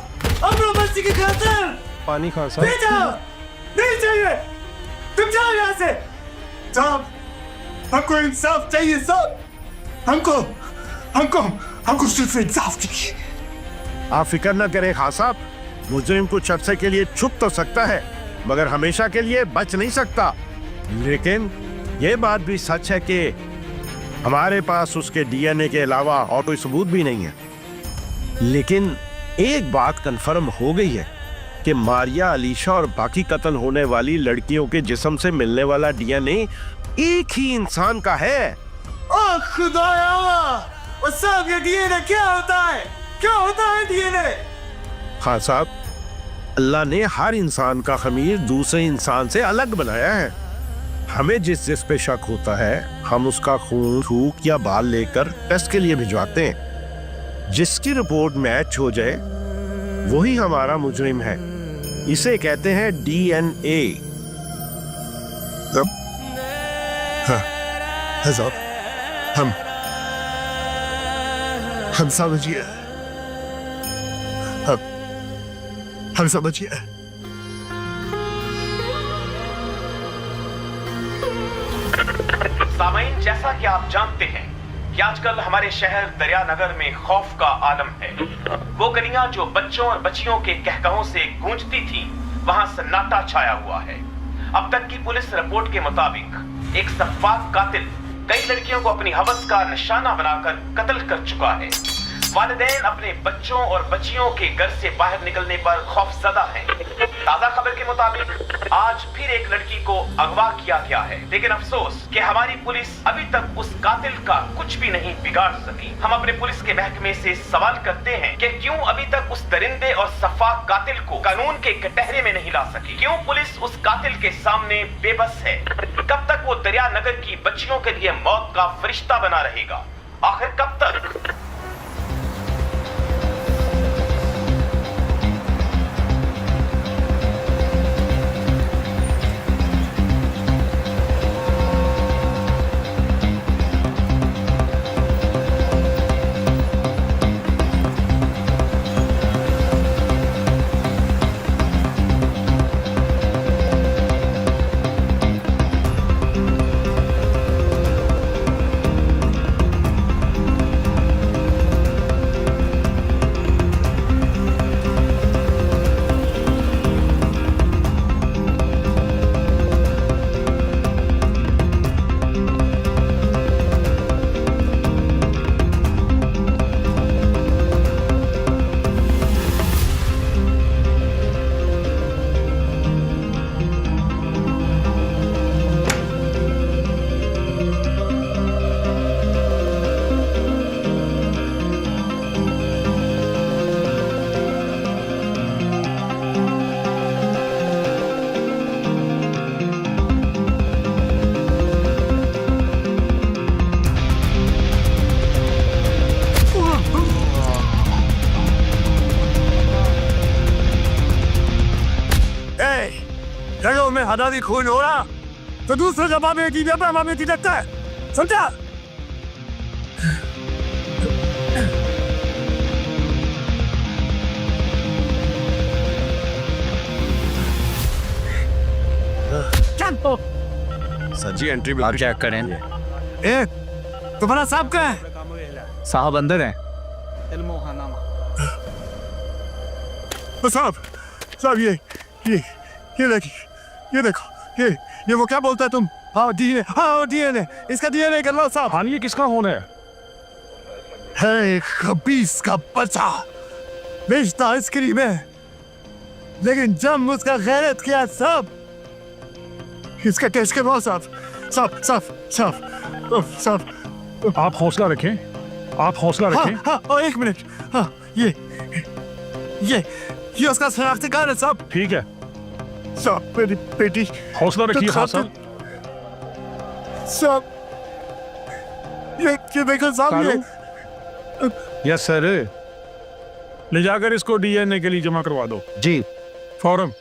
अपने बच्ची की खातिर। पानी खा साहब। नहीं चाहिए, तुम जाओ यहाँ से। साहब हमको इंसाफ चाहिए साहब, हमको हमको हमको सिर्फ इंसाफ चाहिए। आप फिक्र न करें खान साहब, मुजरिम कुछ अरसे के लिए छुप तो सकता है मगर हमेशा के लिए बच नहीं सकता। लेकिन ये बात भी सच है कि हमारे पास उसके डीएनए के अलावा और कोई सबूत भी नहीं है। लेकिन एक बात कंफर्म हो गई है कि मारिया, अलीशा और बाकी कत्ल होने वाली लड़कियों के जिस्म से मिलने वाला डीएनए एक ही इंसान का है। ओह खुदाया, उस सब ये डीएनए क्या होता है? क्या होता है डीएनए? हाँ साहब, अल्लाह ने हर इंसान का खमीर दूसरे इंसान से अलग बनाया है। हमें जिस पे शक होता है हम उसका खून, थूक या बाल लेकर टेस्ट के लिए भिजवाते हैं। जिसकी रिपोर्ट मैच हो जाए वही हमारा मुजरिम है। इसे कहते हैं डीएनए। हम समझिए, हम समझिए। सामाइन, जैसा कि आप जानते हैं कि आजकल हमारे शहर दरियानगर में खौफ का आलम है। वो गलियां जो बच्चों और बच्चियों के कहकहों से गूंजती थी, वहां सन्नाटा छाया हुआ है। अब तक की पुलिस रिपोर्ट के मुताबिक एक सफाक कातिल कई लड़कियों को अपनी हवस का निशाना बनाकर कत्ल कर चुका है। वालिदैन अपने बच्चों और बच्चियों के घर से बाहर निकलने पर खौफजदा हैं। ताजा खबर के मुताबिक आज फिर एक लड़की को अगवा किया गया है, लेकिन अफसोस कि हमारी पुलिस अभी तक उस कातिल का कुछ भी नहीं बिगाड़ सकी। हम अपने पुलिस के महकमे से सवाल करते हैं कि क्यों अभी तक उस दरिंदे और सफाक कातिल को कानून के कटहरे में नहीं ला सकी? क्यों पुलिस उस कातिल के सामने बेबस है? कब तक वो दरियानगर की बच्चियों के लिए मौत का फरिश्ता बना रहेगा? आखिर कब तक? जगहों में हदादी खून हो रहा तो दूसरे जमा में की जगह में लगता है, समझा? सर जी एंट्री आप चेक करें। ए, तुम्हारा साहब कहाँ है? साहब अंदर हैं। साहब, साहब ये देखो, ये वो क्या बोलता है तुम? हाँ डीएनए, इसका डीएनए कर लो साहब। हाँ, ये किसका खून है? है खबीस का बच्चा, बेचता आइसक्रीम है, लेकिन जब उसका गैरत किया सब, इसका टेस्ट करवाओ साहब। साहब आप हौसला रखें, आप हौसला रखें। हाँ, एक मिनट। हाँ, ये उसका शनाख्ती कार्ड है साहब। ठीक है साहब, मेरी बेटी। हौसला रखिए खान साहब। साहब ये देखो साहब, ये यस सर, ले जाकर इसको डीएनए के लिए जमा करवा दो जी फौरन।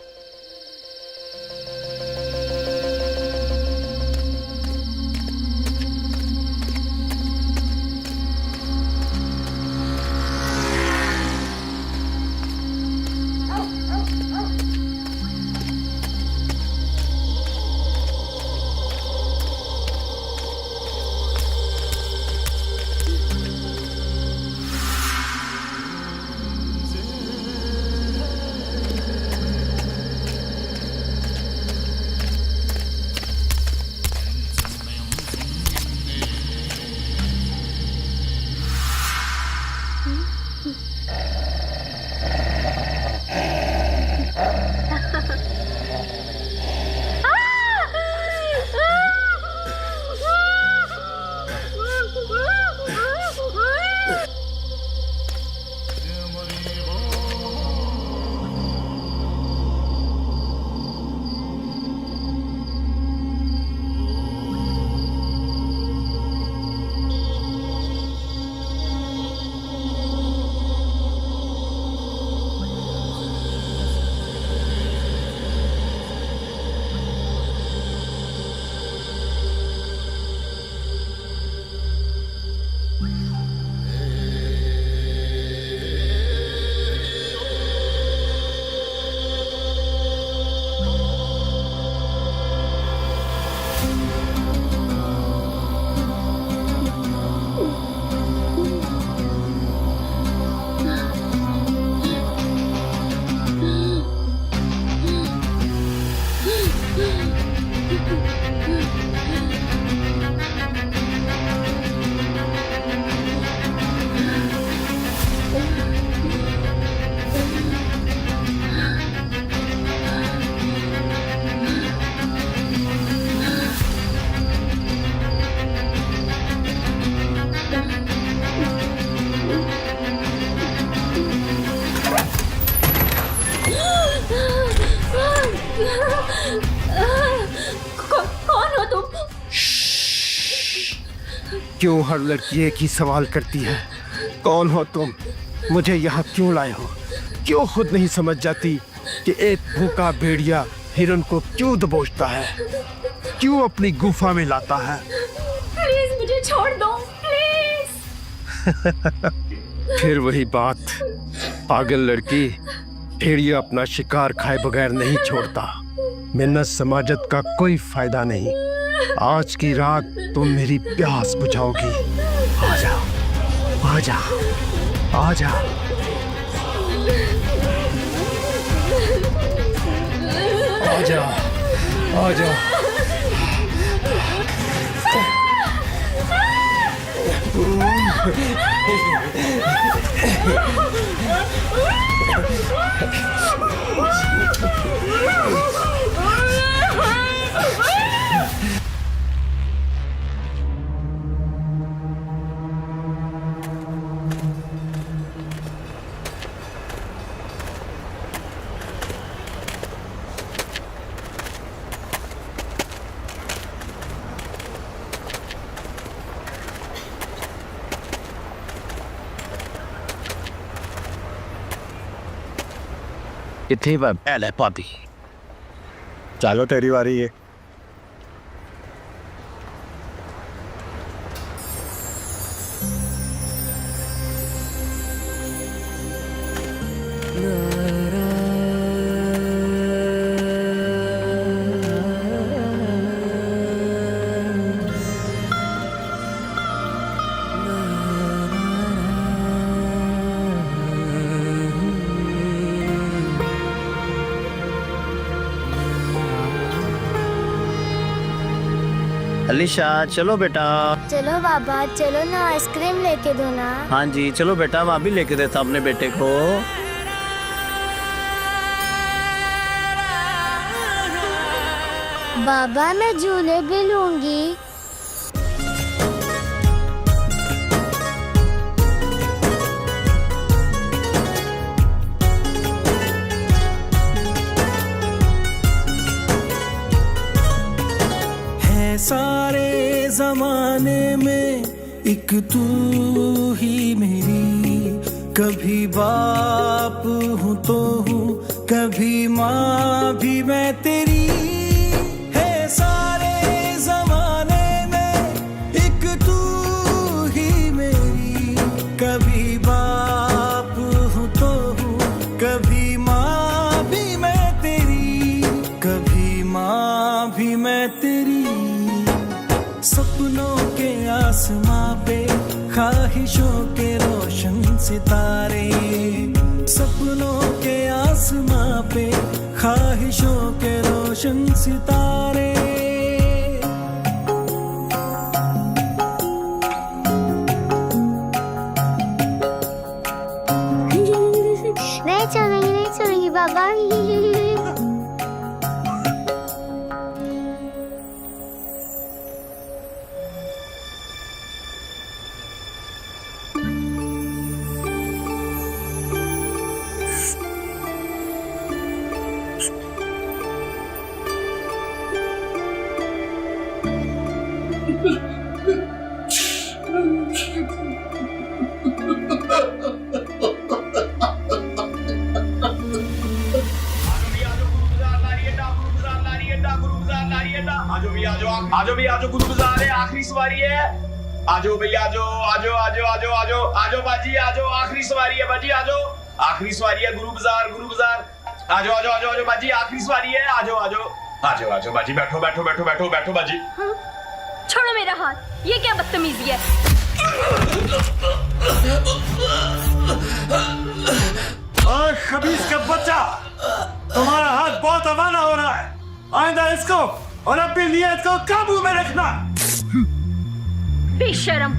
क्यों हर लड़की एक ही सवाल करती है, कौन हो तुम, मुझे यहाँ क्यों लाए हो? क्यों खुद नहीं समझ जाती कि एक भूखा भेड़िया हिरन को क्यों दबोचता है, क्यों अपनी गुफा में लाता है? प्लीज मुझे छोड़ दो, प्लीज। फिर वही बात, पागल लड़की, भेड़िया अपना शिकार खाए बगैर नहीं छोड़ता। मिन्नत समाजत का कोई फायदा नहीं। आज की रात तुम मेरी प्यास बुझाओगी। आ जाओ, आ जाओ, आ जाओ। आ जाओ, आ जाओ। किथे बैल है पापी। चलो तेरी बारी है। अलीशा चलो बेटा। चलो बाबा, चलो ना, आइसक्रीम लेके दो ना। हाँ जी चलो बेटा, मैं भी लेके देता अपने बेटे को। बाबा मैं झूले भी लूंगी। सारे जमाने में एक तू ही मेरी, कभी बाप हूँ तो हूँ, कभी माँ भी मैं तेरी। है सारे जमाने में एक तू ही मेरी, कभी बाप हूँ तो हूँ, कभी माँ भी मैं तेरी, कभी माँ भी मैं तेरी। सपनों के आसमां पे ख्वाहिशों के रोशन सितारे, सपनों के आसमां पे ख्वाहिशों के रोशन सितारे। नहीं छोड़ेंगे, नहीं छोड़ेंगे बाबा। आजो भी आजो, गुरु बाजार है, आखिरी सवारी है। आजो भैया, आजो आजो आजो आजो आजो आजो बाजी, आजो आखिरी सवारी है बाजी, आजो आखिरी सवारी है। गुरु बाजार, गुरु बाजार। आजो आजो आजो आजो बाजी, आखिरी सवारी है। आजो आजो आजो आजो बाजी, बैठो बैठो बैठो बैठो बैठो बाजी। छोड़ो मेरा हाथ, ये क्या बदतमीजी है? और खबीस का बच्चा, तुम्हारा हाथ बहुत अवाना हो रहा है। आइंदा इसको और अपनी नियत को काबू में रखना। बेशरम।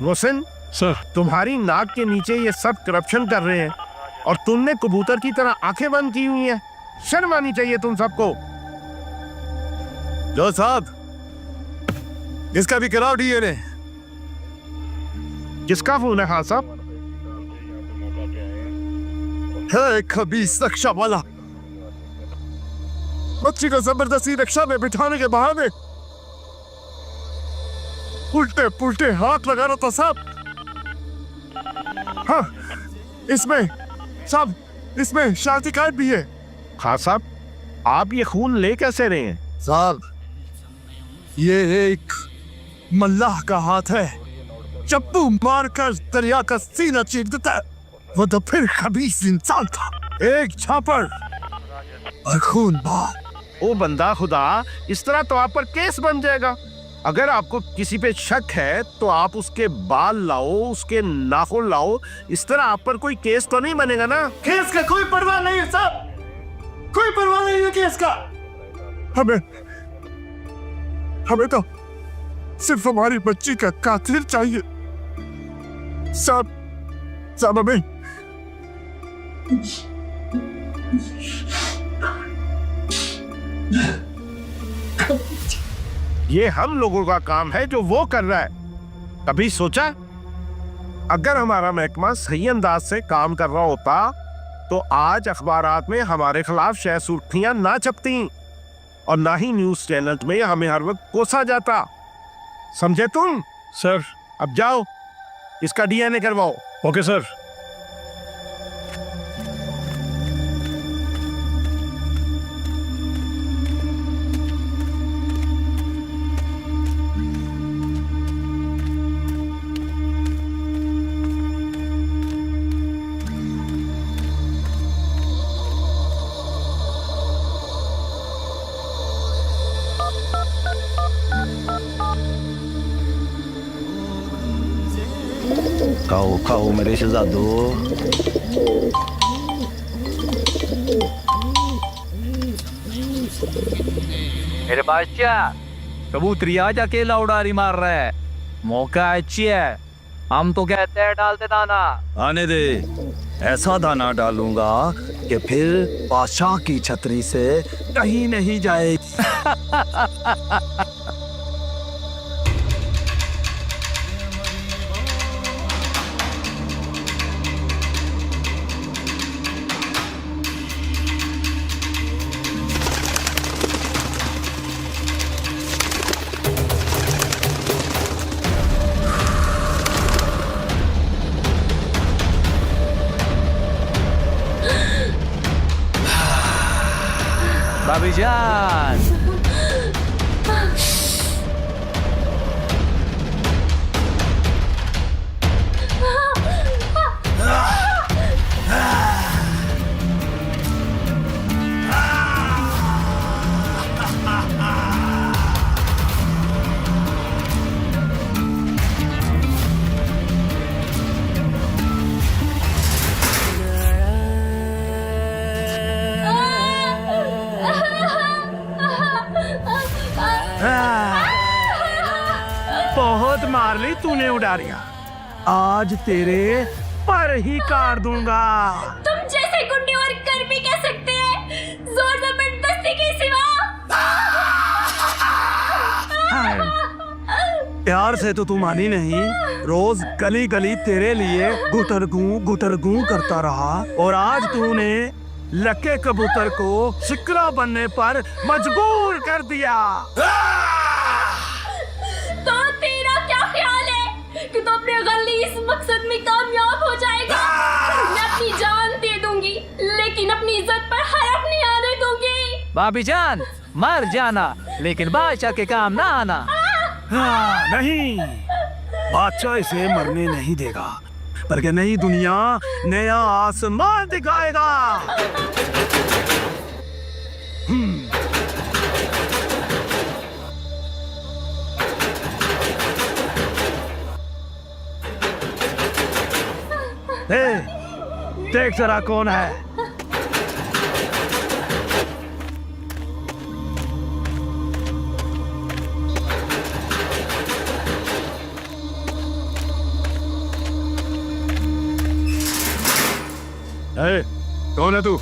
मोहसिन सर, तुम्हारी नाक के नीचे ये सब करप्शन कर रहे हैं और तुमने कबूतर की तरह आंखें बंद की हुई हैं। शर्म आनी चाहिए तुम सबको। जो साहब, इसका भी कराओ डीएनए। किसका फोन है? हाँ साहब। है खबीस रक्षा वाला, बच्ची को जबरदस्ती रिक्शा में बिठाने के बहाने उल्टे पुल्टे हाथ लगा रहा था साहब। हाँ, इसमें साहब, इसमें शांति कार्ड भी है। हाँ साहब, आप ये खून ले कैसे रहे हैं? साहब, ये एक मल्लाह का हाथ है, चप्पू मारकर दरिया का सीना चीर देता है। वो तो फिर खबीस इंसान था, एक छापर और खून बहा। ओ बंदा खुदा, इस तरह तो आप पर केस बन जाएगा। अगर आपको किसी पे शक है तो आप उसके बाल लाओ, उसके नाखून लाओ। इस तरह आप पर कोई केस तो नहीं बनेगा ना? केस का कोई परवाह नहीं है साहब, कोई परवाह नहीं है केस का। हमें तो सिर्फ हमारी बच्ची का कातिल चाहिए साहब हमें ये हम लोगों का काम है जो वो कर रहा है। कभी सोचा अगर हमारा महकमा सही अंदाज से काम कर रहा होता तो आज अखबारात में हमारे खिलाफ शह सुर्खियां ना छपती और ना ही न्यूज चैनल में हमें हर वक्त कोसा जाता। समझे तुम? सर। अब जाओ, इसका डीएनए करवाओ। Okay sir. खाओ खाओ मेरे शहजादो। मेरे बादशाह, कबूतरिया अकेला उड़ारी मार रहा है। मौका अच्छी है, हम तो कहते हैं डालते दाना। आने दे, ऐसा दाना डालूंगा कि फिर बादशाह की छतरी से कहीं नहीं जाए। भाभी जान, बहुत मार ली तूने उडारिया, आज तेरे पर ही काट दूंगा। तुम जैसे गुंडे और कर भी कह सकते हैं, जोर जबरदस्ती के सिवा। प्यार से तो तू मानी नहीं, रोज गली गली तेरे लिए गुटरगू करता रहा और आज तूने लके कबूतर को शिकरा बनने पर मजबूर कर दिया। तो तेरा क्या ख्याल है कि तू अपने गलीस मकसद में कामयाब हो जाएगा? मैं अपनी जान दे दूंगी, लेकिन अपनी इज्जत पर हरफ नहीं आने दूंगी। भाभी जान, मर जाना लेकिन बादशाह के काम ना आना। नहीं, बादशाह इसे मरने नहीं देगा, बल्कि नई दुनिया, नया आसमान दिखाएगा। देख जरा कौन है। कौन है तू?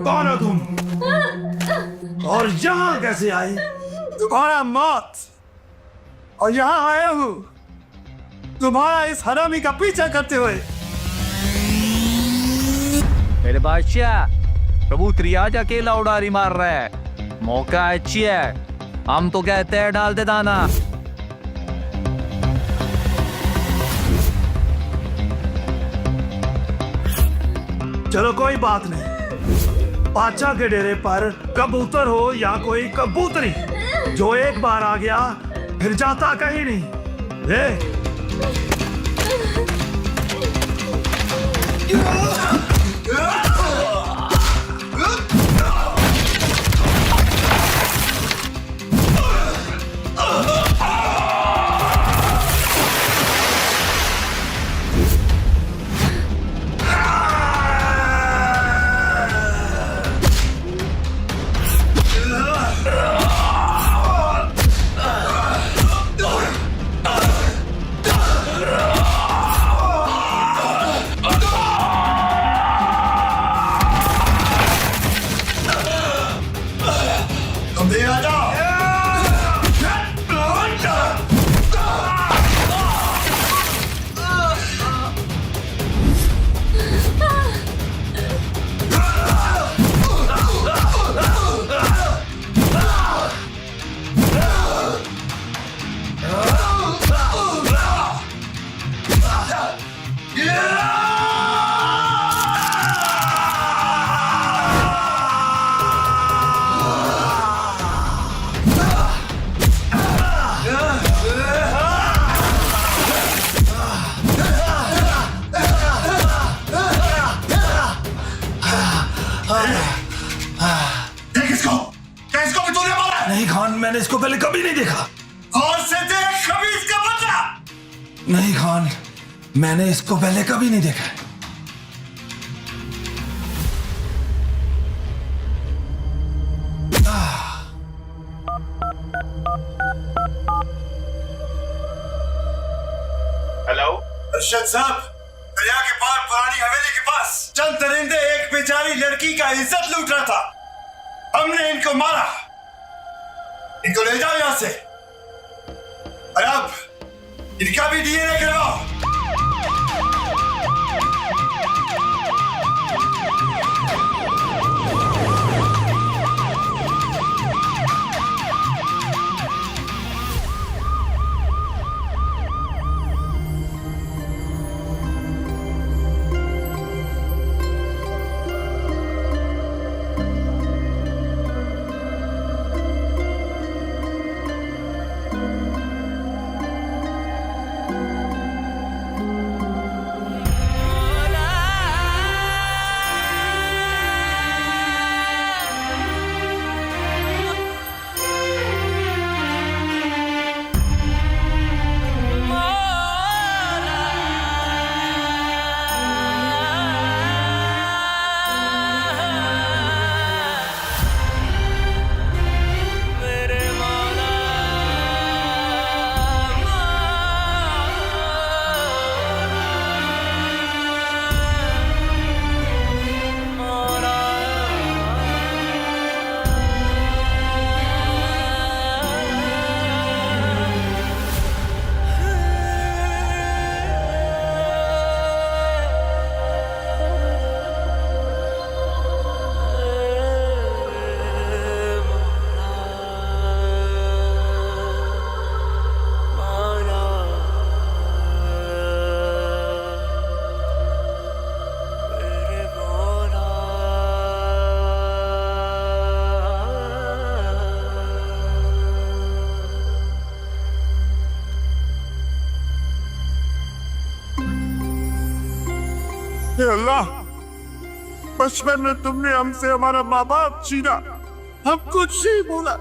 कौन हो तुम? और यहाँ कैसे आए? तुम्हारा मौत और यहाँ आया हूँ तुम्हारा इस हरामी का पीछा करते हुए। मेरे बादशाह, कबूतरी आज अकेला उड़ारी मार रहा है। मौका अच्छी है, हम तो कहते हैं डाल दे दाना। चलो कोई बात नहीं, बादशाह के डेरे पर कबूतर हो या कोई कबूतरी, जो एक बार आ गया फिर जाता कहीं नहीं। ले नहीं खान, मैंने इसको पहले कभी नहीं देखा। और से देख खबीज का बच्चा। नहीं खान, मैंने इसको पहले कभी नहीं देखा। हेलो अरशद साहब, दरिया के पार पुरानी हवेली के पास चंद दरिंदे एक बेचारी लड़की का इज्जत लूट रहा था। हमने इनको मारा। इनको ले जाओ यहां से और अब इनका भी डीएनए करवाओ। अल्लाह, बचपन में तुमने हमसे हमारा माँ बाप छीना, हम कुछ नहीं बोला।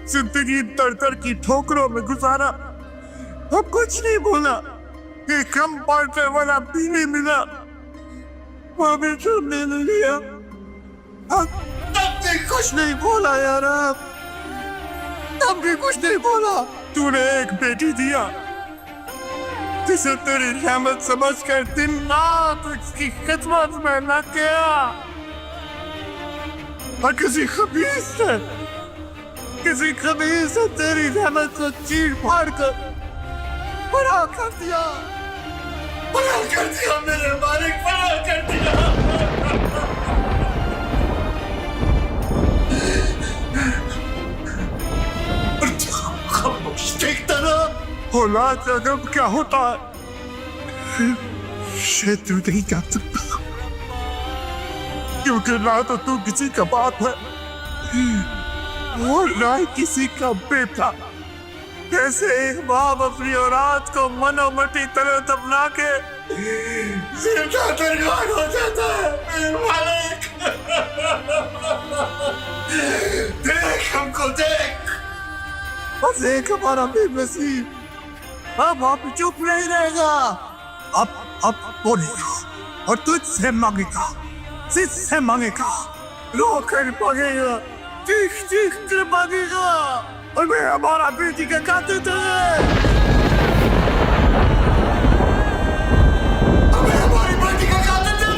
जिंदगी दर की ठोकरों में गुजारा, हम कुछ नहीं बोला। एक कम पढ़ने वाला बीवी मिला, वो भी छोड़ने नहीं लिया। हम तब भी कुछ नहीं बोला यार, तब भी कुछ नहीं बोला। तूने एक बेटी दिया जिसे तेरी रहमत समझकर दिन रात उसकी खिदमत में लग गया। और किसी खबीस ने तेरी रहमत को चीर फाड़ कर बड़ा कर दिया मेरे मालिक, बड़ा कर दिया। देखता ना औलाद का गम क्या होता है, शायद तू नहीं जा सकता, क्योंकि ना तो तू किसी का बाप है और ना ही किसी का बेटा। कैसे एक बाप अपनी औलाद को मनोमटी तरह दबना के जिंदा दरगाह हो जाता है। मेरे मालिक देख हमको, देख बस एक हमारा बेनसीब। अब आप चुप नहीं रहेगा, अब बोलेगा और तुझसे मांगेगा, जिससे मांगेगा, रो कर मांगेगा, चीख कर मांगेगा। और मैं हमारा बेटी का कातिल था, हमारी बेटी का कातिल था।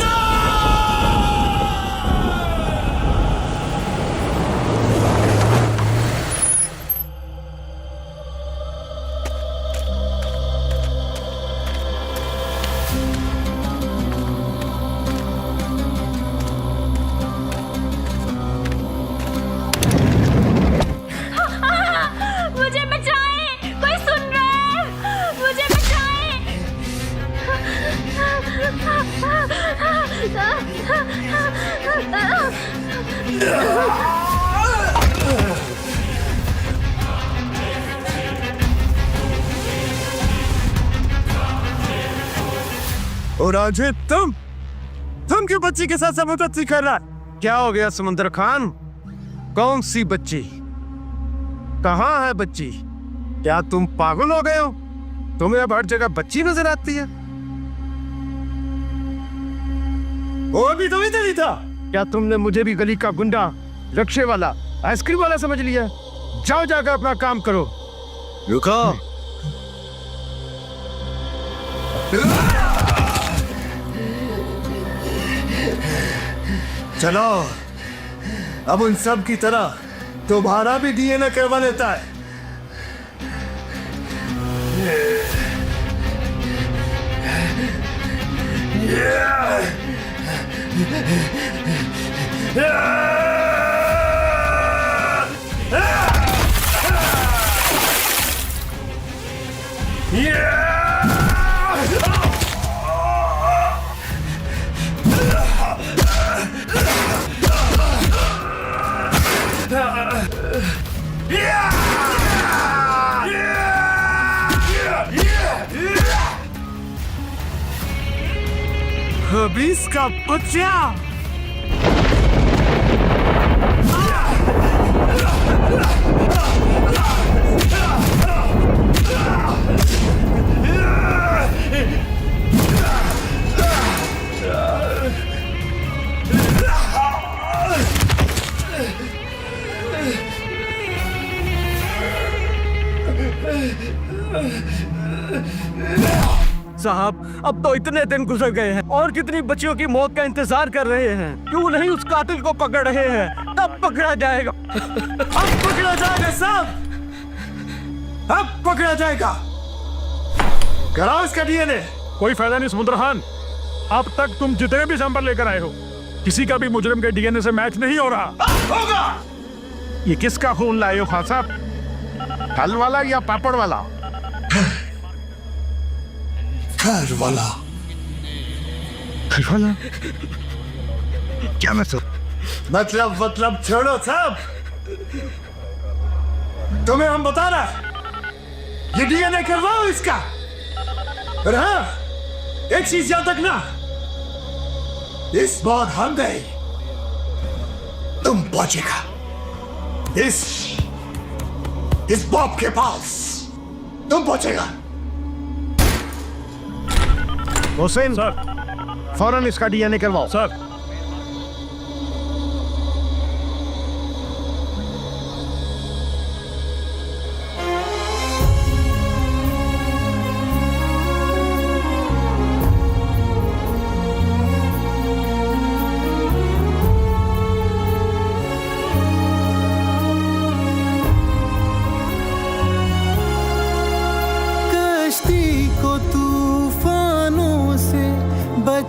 मुझे बचाएं, कोई सुन रहा है? मुझे बचाएं। और आज तुम क्यों बच्ची के साथ जबरदस्ती कर रहा है? क्या हो गया समुंदर खान? कौन सी बच्ची? कहाँ है बच्ची? क्या तुम पागल हो गए हो? तुम्हें अब हर जगह बच्ची नजर आती है। वो अभी तो इधर ही था। क्या तुमने मुझे भी गली का गुंडा, रक्षे वाला, आइसक्रीम वाला समझ लिया? जाओ जाकर अपना काम करो। रुको। चलो, अब उन सब की तरह तुम्हारा भी डीएनए करवा लेता है। खबीस का बच्चा! साहब, अब तो इतने दिन गुजर गए हैं और कितनी बच्चियों की मौत का इंतजार कर रहे हैं। क्यों नहीं उस कातिल को पकड़ रहे हैं? तब पकड़ा जाएगा। अब पकड़ा जाएगा साहब, अब पकड़ा जाएगा। कराओ इसका डीएनए। कोई फायदा नहीं समुद्र खान, अब तक तुम जितने भी सैंपल लेकर आए हो, किसी का भी मुजरिम के डीएनए से मैच नहीं हो रहा। होगा। ये किसका खून लाए हो खान साहब? फल वाला या पापड़ वाला? घर वाला। घर वाला? क्या मतलब छोड़ो साहब, तुम्हें हम बता रहे, ये डीएनए करवाओ इसका। और हाँ, एक चीज याद रखना, इस बार हम गए, तुम पहुंचेगा इस बाप के पास, तुम पहुंचेगा। हुसैन सर, फौरन इसका डीएनए करवाओ। सर।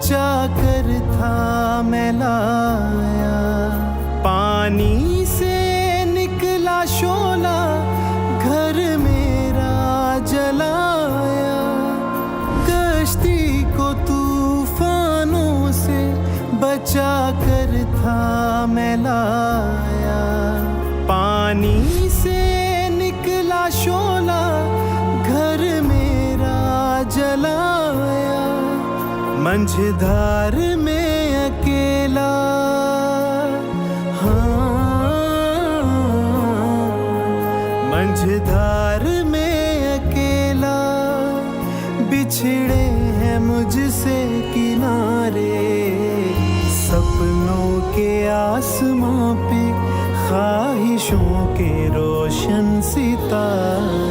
बचा कर था मैं लाया, पानी से निकला शोला घर मेरा जलाया, कश्ती को तूफानों से बचा कर था मैं लाया, पानी से निकला शोला घर मेरा जलाया, मंझधार में अकेला, हाँ मंझधार में अकेला, बिछड़े हैं मुझसे किनारे, सपनों के आसमां पे ख्वाहिशों के रोशन सितारे।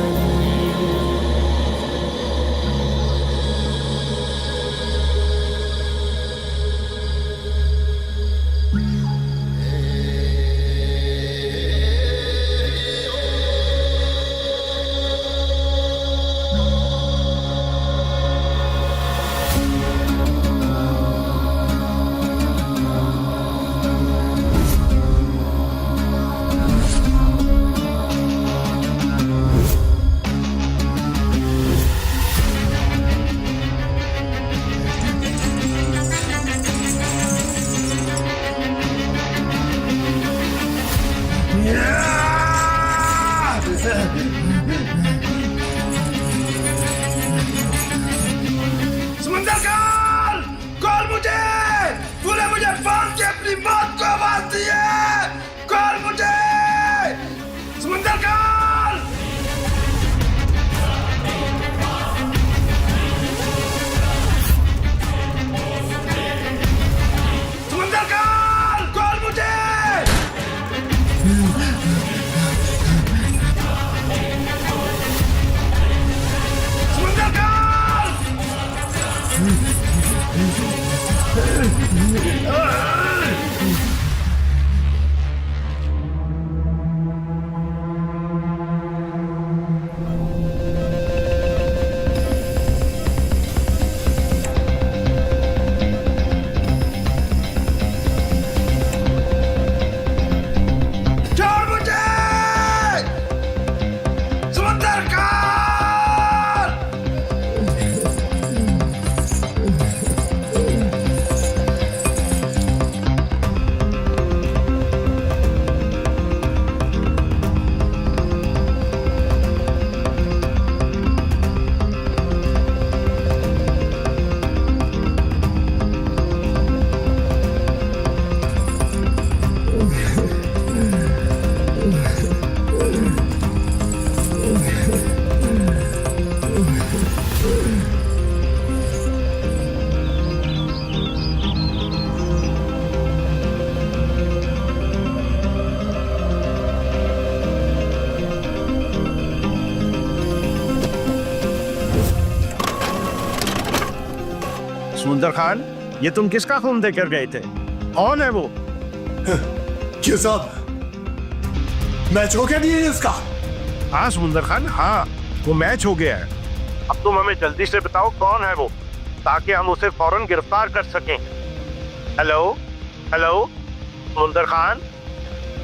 समंदरकाल, कॉल मुझे, तूने मुझे फोन के अपनी मौत को आवाज दी है, कॉल मुझे, समंदरकाल। समंदरकाल, कॉल मुझे। छोड़ मुझे, समंदरकाल। सुंदर खान, ये तुम किसका खून देकर गए थे? कौन है वो? ये साहब, मैच हो गया नहीं है इसका? हाँ सुंदर खान, हाँ वो मैच हो गया है। अब तुम हमें जल्दी से बताओ कौन है वो, ताकि हम उसे फौरन गिरफ्तार कर सकें। हेलो हेलो सुंदर खान,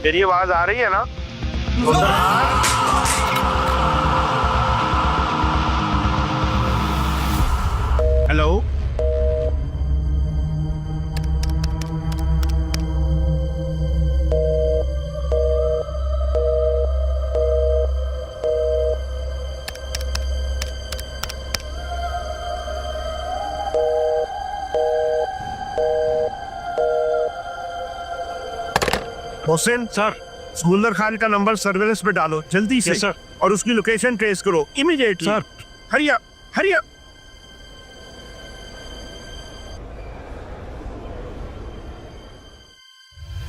मेरी आवाज आ रही है ना? सुंदर खान, हेलो हुसैन सर, सुंदर खान का नंबर सर्वेलेंस पे डालो जल्दी से सर, और उसकी लोकेशन ट्रेस करो immediately sir. Hurry up, hurry up.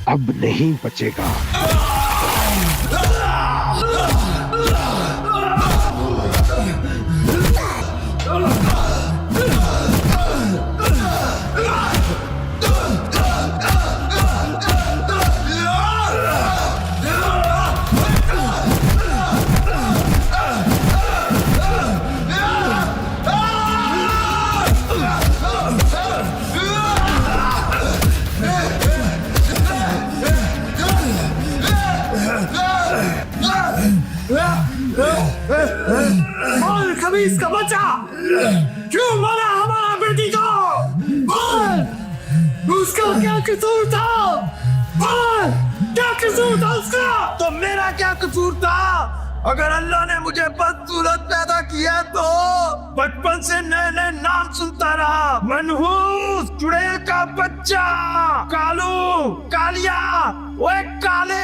अब नहीं बचेगा। खबीस का बच्चा क्यों मारा हमारा बेटी को? बोल, उसका क्या कसूर था? बोल, क्या कसूर था उसका? तो मेरा क्या कसूर था? अगर अल्लाह ने मुझे बदसूरत पैदा किया तो बचपन से नए नए नाम सुनता रहा। मनहूस, चुड़ैल का बच्चा, कालू, कालिया, ओए काले।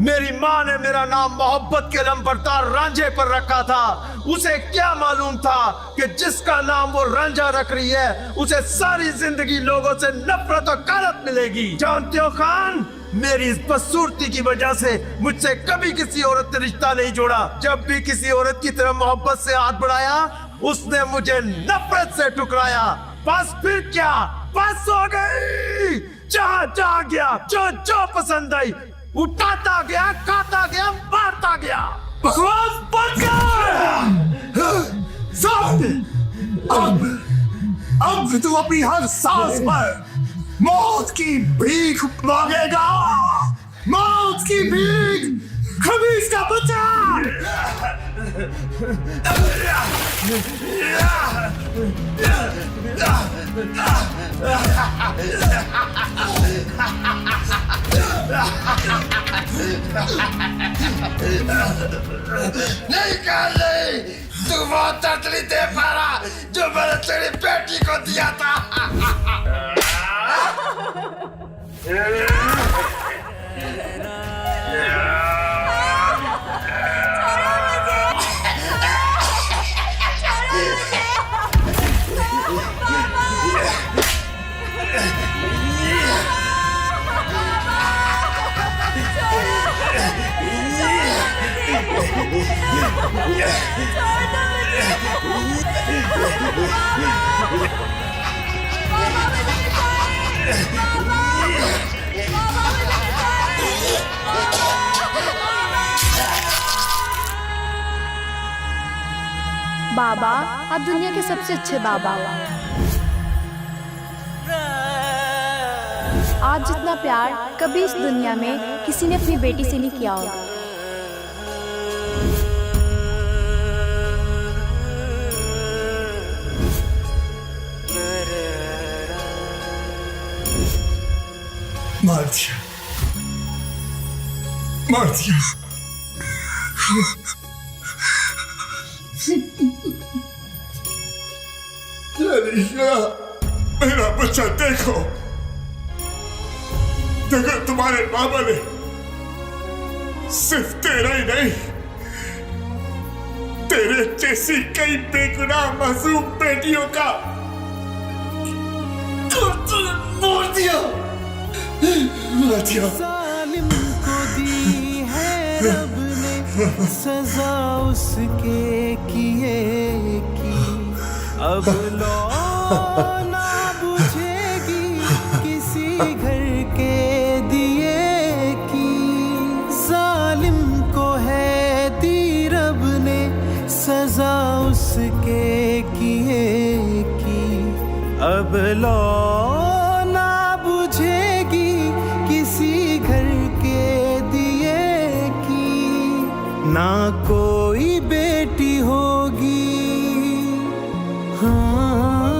मेरी माँ ने मेरा नाम मोहब्बत के लंबरदार रांझे पर रखा था। उसे क्या मालूम था कि जिसका नाम वो रांझा रख रही है उसे सारी जिंदगी लोगों से नफरत और कारत मिलेगी। जानते हो खान, मेरी इस बदसूरती की वजह से मुझसे कभी किसी औरत ने रिश्ता नहीं जोड़ा। जब भी किसी औरत की तरफ मोहब्बत से हाथ बढ़ाया उसने मुझे नफरत से ठुकराया। बस फिर क्या, बस हो गई। जहाँ जहाँ गया, जो पसंद आई, उठाता गया, खाता गया, मारता गया। बकवास बंद कर। अब तू अपनी हर सांस पर मौत की भीख मांगेगा। मौत की भीख, खबीस का बच्चा। नहीं कर ले, तू वो ततली दे पारा जो मैंने तेरी बेटी को दिया था। बाबा, आप दुनिया के सबसे अच्छे बाबा। आप जितना प्यार कभी इस दुनिया में किसी ने अपनी बेटी से नहीं किया होगा। मार दिया, मार दिया। अलीशा, मेरा बच्चा देखो, देखो तुम्हारे बाबा ने सिर्फ तेरा ही नहीं, तेरे जैसी कई बेगुनाह मासूम बेटियों का मार दिया। जालिम को दी है रब ने सजा उसके किए की, अब लो ना बुझेगी किसी घर के दिए की। जालिम को है दी रब ने सजा उसके किए की, अब लो ना कोई बेटी होगी, हाँ,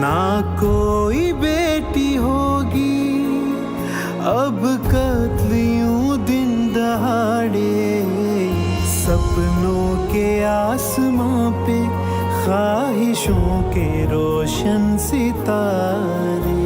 ना कोई बेटी होगी। अब कत्ल यूं दिन दहाड़े सपनों के आसमां पे, ख्वाहिशों के रोशन सितारे।